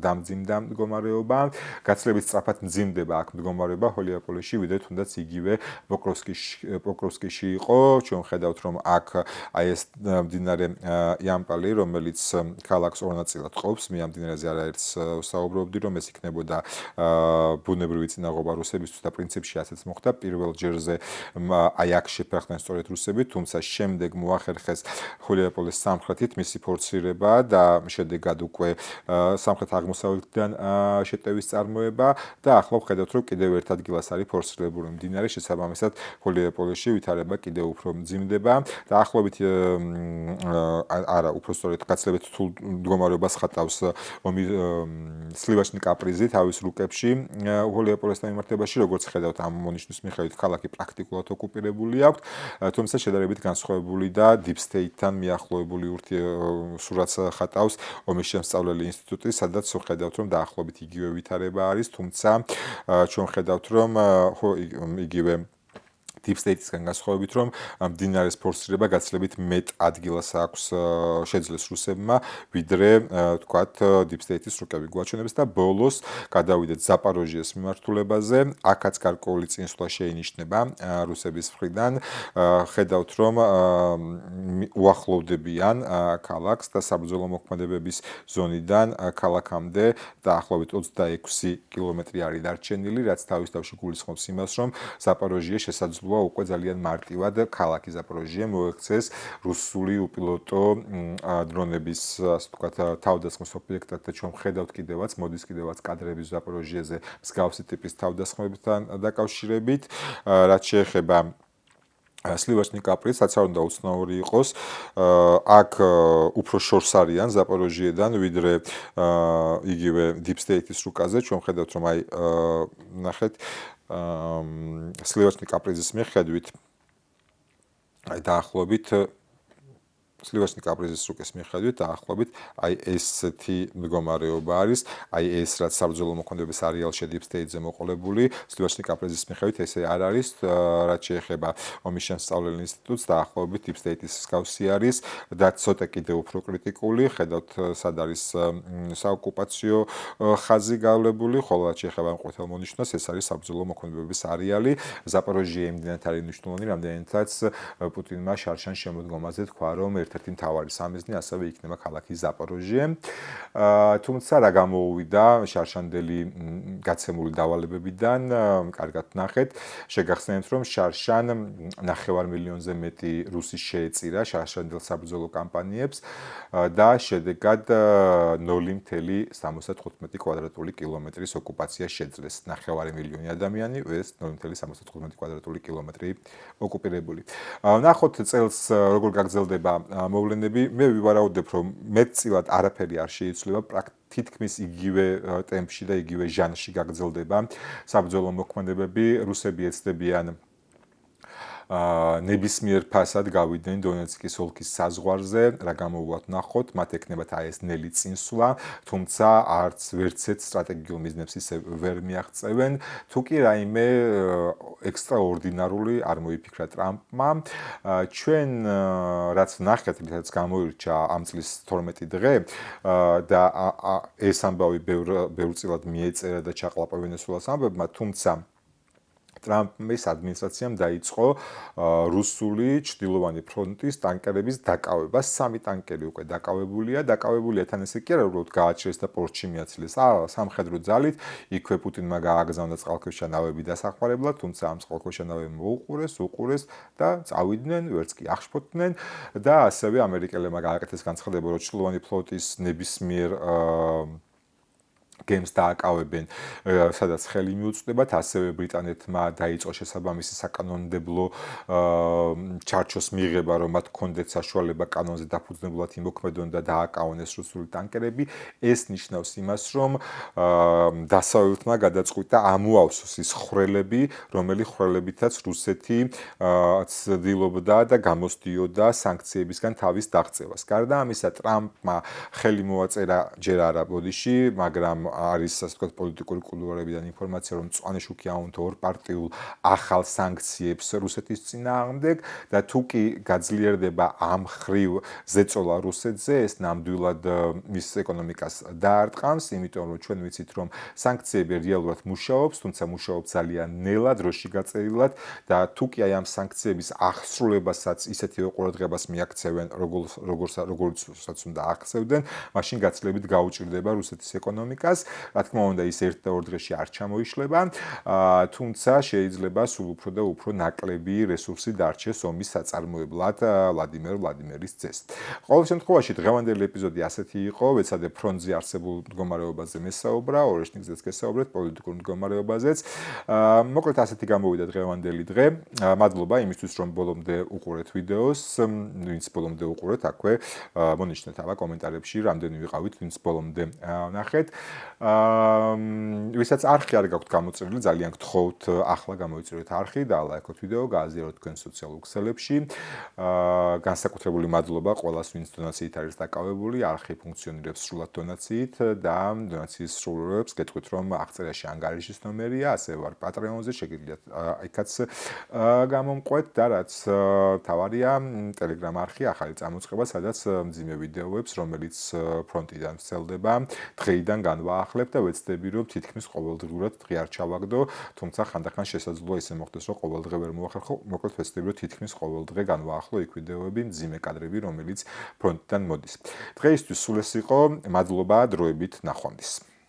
დამძიმდა მდგომარეობა, გაცილებით სწრაფად მძიმდება აქ მდგომარეობა ხულიაპოლესში, ვიდრე თუნდაც იგივე პოკროვსკიში იყო. ჩვენ ხედავთ, რომ აქ აი ეს მდინარე იამპალი, რომელიც ქალაქს ორ ნაწილად ყოფს, მე ამ მდინარეზე არაერთს ვსაუბრობდი, რომ ეს იქნებოდა ბუნებრივი წინაღობა რუსებისთვის და პრინციპში ასეც მოხდა. პირველ ჯერზე აი აქ შეფერხდნენ სწორედ რუსები, თუმცა შემდეგ მოახერხეს ხულიაპოლეს სამხრეთით მისი ფორცირება და შედეგად უკვე სამხრეთ-აღმოსავლეთიდან შეტევის წარმოება და ახლა ვხედავთ, რომ კიდევ ერთ ადგილას არის ფორსირებული მდინარე, შესაბამისად ხულიაპოლესში ვითარება კიდევ უფრო მძიმდება და ახლობით არა, უფრო სწორედ გაცილებით რთულ მდგომარეობას ხატავს სლივაჩნი კაპრიზი თავის რუკებში ხულიაპოლესთან მიმართებაში, როგორც ხედავთ ამ მონიშნის მიხედვით ქალაქი პრაქტიკულად ოკუპირებული აქვს, თუმცა შედარებით განსხვავებული და deep state-თან მიახლოებული სურათს ხატავს ომის შემსწავლელი ინსტიტუტი, სადაც ხედავთ, რომ დაახლოებით იგივე ვითარება არის, თუმცა ჩვენ ხედავთ, რომ იგივე deep state-ისგან განსხვავებით, რომ მდინარის ფორსირება გაცილებით მეტ ადგილას აქვს შეძლეს რუსებმა, ვიდრე თქვათ deep state-ის რუკები გვაჩვენებს და ბოლოს გადავიდეთ ზაპოროჟიეს მიმართულებაზე, აქაც გარკვეული წინსვლა შეინიშნება რუსების მხრიდან, ხედავთ, რომ უახლოვდებიან ქალაქს და საბრძოლო მოქმედებების ზონიდან ქალაქამდე დაახლოებით 26 კილომეტრი არის დარჩენილი, რაც თავის თავში გულისხმობს იმას, რომ ზაპოროჟიე შესაძლოა უკვე ძალიან მარტივად ქალაქი ზაპოროჟიე მოექცეს რუსული უპილოტო დრონების, ასე ვთქვათ, თავდასხმის ობიექტად და ჩვენ ხედავთ კიდევაც, მოდის კიდევაც კადრები ზაპოროჟიეზე მსგავსი ტიპის თავდასხმებთან დაკავშირებით, რაც შეეხება სლივაჩნი კაპრის, რაც არ უნდა უცნაური იყოს, აქ უფრო შორს არიან ზაპოროჟიედან, ვიდრე იგივე deep state-ის რუკაზე, ჩვენ ხედავთ, რომ აი ნახეთ სლივაჩნი კაპრიზის მიხედვით აი დაახლოებით სლივაჩნი კაპრიზის რუკის მიხედვით დაახლოებით აი ესეთი მდგომარეობა არის, აი ეს რაც საბრძოლო მოქმედების არეალში deep state-ზე მოყოლებული, სლივაჩნი კაპრიზის მიხედვით ესე არ არის, რაც შეეხება ომის შემსწავლელ ინსტიტუტს, დაახლოებით deep state-ის მსგავსი არის და ცოტა კიდევ უფრო კრიტიკული, ხედავთ სად არის საოკუპაციო ხაზი გავლებული, ხოლო რაც შეეხება მკვეთრ მონიშნავს, ეს არის საბრძოლო მოქმედებების არეალი. ზაპოროჟიე იმდენად არის მნიშვნელოვანი, რამდენადაც პუტინმა შარშან შემოდგომაზე თქვა, რომ ერთ-ერთი მთავარი სამიზნე ასევე იქნება ქალაქი ზაპოროჟიე. თუმცა რა გამოუვიდა შარშანდელი გაცემული დავალებებიდან, კარგად ნახეთ, შეგახსენებთ, რომ შარშან 9 მილიონზე მეტი რუსი შეეწირა შარშანდელ საბრძოლო კამპანიებს და შედეგად 0.75 კვადრატული კილომეტრის ოკუპაცია შეძლეს. 9 მილიონი ადამიანი, ეს 0.75 კვადრატული კილომეტრი ოკუპირებული. ნახოთ წელს როგორ გაგრძელდება მოვლენები, მე ვივარაუდებ, რომ მეტწილად არაფერი არ შეიცვლება, თითქმის იგივე ტემპში და იგივე ჟანრში გაგრძელდება საბრძოლო მოქმედებები, რუსები ეცდებიან ნებისმიერ ფასად გავიდნენ დონეცკის ოლქის საზღვარზე, რა გამოუვათ ნახოთ, მათ ექნებათ აი ეს ნელი წინსვლა, თუმცა არც ვერცეთ სტრატეგიულ მიზნებს ისე ვერ მიაღწევენ, თუ კი რაიმე ექსტრაორდინარული არ მოიფიქრა ტრამპმა. ჩვენ რაც ნახეთ, რაც გამოირჩა ამ წლის 12 დღე და ეს ამბავი ბევრწილად მიეწერა და ჩაყლაპა ვენესუელას ამბებმა, თუმცა ტრამპის ადმინისტრაციამ დაიწყო რუსული ჩრდილოვანი ფრონტის ტანკერების დაკავება. 3 ტანკერი უკვე დაკავებულია თან ესე კი არა, უბრალოდ გააჩერეს და პორტში მიაცილეს. სამხედრო ძალით იქვე პუტინმა გააგზავნა წყალქვეშა ნავები დასახმარებლად, თუმცა ამ წყალქვეშა ნავები უყურეს და წავიდნენ, ვერც კი აღშფოთდნენ და ასევე ამერიკელებმა გააკეთეს განცხადება, რომ ჩრდილოვანი ფლოტის ნებისმიერ გემს დააკავებენ, სადაც ხელი მიუწვდებათ, ასევე ბრიტანეთმა დაიწყო შესაბამისი საკანონმდებლო ჩარჩოს მიღება, რომ მათ კონდეთ საშუალება კანონზე დაფუძნებლად იმოქმედონ და დააკავონ ეს რუსული ტანკერები. ეს ნიშნავს იმას, რომ დასავლეთმა გადაწყვიტა ამოავსოს ის ხვრელები, რომელი ხვრელებითაც რუსეთი ცდილობდა და გამოსდიოდა სანქციებისგან თავის დაღწევას. გარდა ამისა, ტრამპმა ხელი მოაწერა ჯერ არა ბოდიში, მაგრამ არის ასე ვთქვათ პოლიტიკური კულუარებიდან ინფორმაცია, რომ მწვანე შუქი აუნთო ორპარტიულ ახალ სანქციებს რუსეთის წინააღმდეგ და თუ კი გაძლიერდება ამ ხრივ ზეწოლა რუსეთზე, ეს ნამდვილად მის ეკონომიკას დაარტყამს, იმიტომ რომ ჩვენ ვიცით, რომ სანქციები რეალურად მუშაობს, თუმცა მუშაობს ძალიან ნელა, დროში გაწერილად და თუ კი აი ამ სანქციების აღსრულებასაც ისეთივე ყურადღებას მიაქცევენ, როგორცაც უნდა ახსევდნენ, მაშინ გაცილებით გაუჭირდება რუსეთის ეკონომიკას. რა თქმა უნდა, ის ერთ და ორ დღეში არ ჩამოიშლება, თუმცა შეიძლება სულ უფრო და უფრო ნაკლები რესურსი დარჩეს ომის საწარმოებლად ვლადიმერ ვლადიმერის ძეს. ყოველ შემთხვევაში დღევანდელი ეპიზოდი ასეთი იყო, ვეცადე ფრონტზე არსებულ მდგომარეობაზე მესაუბრა, ორეშნიკზეც გესაუბრეთ, პოლიტიკურ მდგომარეობაზეც. მოკლედ ასეთი გამოვიდა დღევანდელი დღე. მადლობა იმისთვის, რომ ბოლომდე უყურეთ ვიდეოს, ვინც ბოლომდე უყურეთ, აქვე მონიშნეთ ამა კომენტარებში, რამდენი ვიყავით, ვინც ბოლომდე ნახეთ. ვისაც არხი არ გაქვთ გამოწერილი, ძალიან გთხოვთ ახლა გამოიწერეთ არხი და ლაიქოთ ვიდეო, გააზიაროთ თქვენ სოციალურ ქსელებში. განსაკუთრებული მადლობა ყველას, ვინც დონაციით არის დაკავებული, არხი ფუნქციონირებს სრულად დონაციით და დონაციის სრულებს გეტყვით, რომ აღწერაში ანგარიშის ნომერია, ასევე ვარ პატრეონზე, შეგიძლიათ იქაც გამომყვეთ და რაც თავარია, ტელეგრამ არხი ახალი წამოწყება, სადაც მძიმე ვიდეოებს, რომელიც ფრონტიდან ვრცელდება, დღეიდან განვაახლებ და ვეცდები, რომ თითქმის ყოველდღურად დღე არ ჩავაგდო, თუმცა ხანდახან შესაძლოა ისე მოხდეს, რომ ყოველდღე ვერ მოახერხო, მოკლედ ვეცდები, რომ თითქმის ყოველდღე განვაახლო იქ ვიდეოები, მძიმე კადრები, რომელიც ფრონტიდან მოდის. დღეისთვის სულ ეს იყო, მადლობა დროებით ნახვამდის.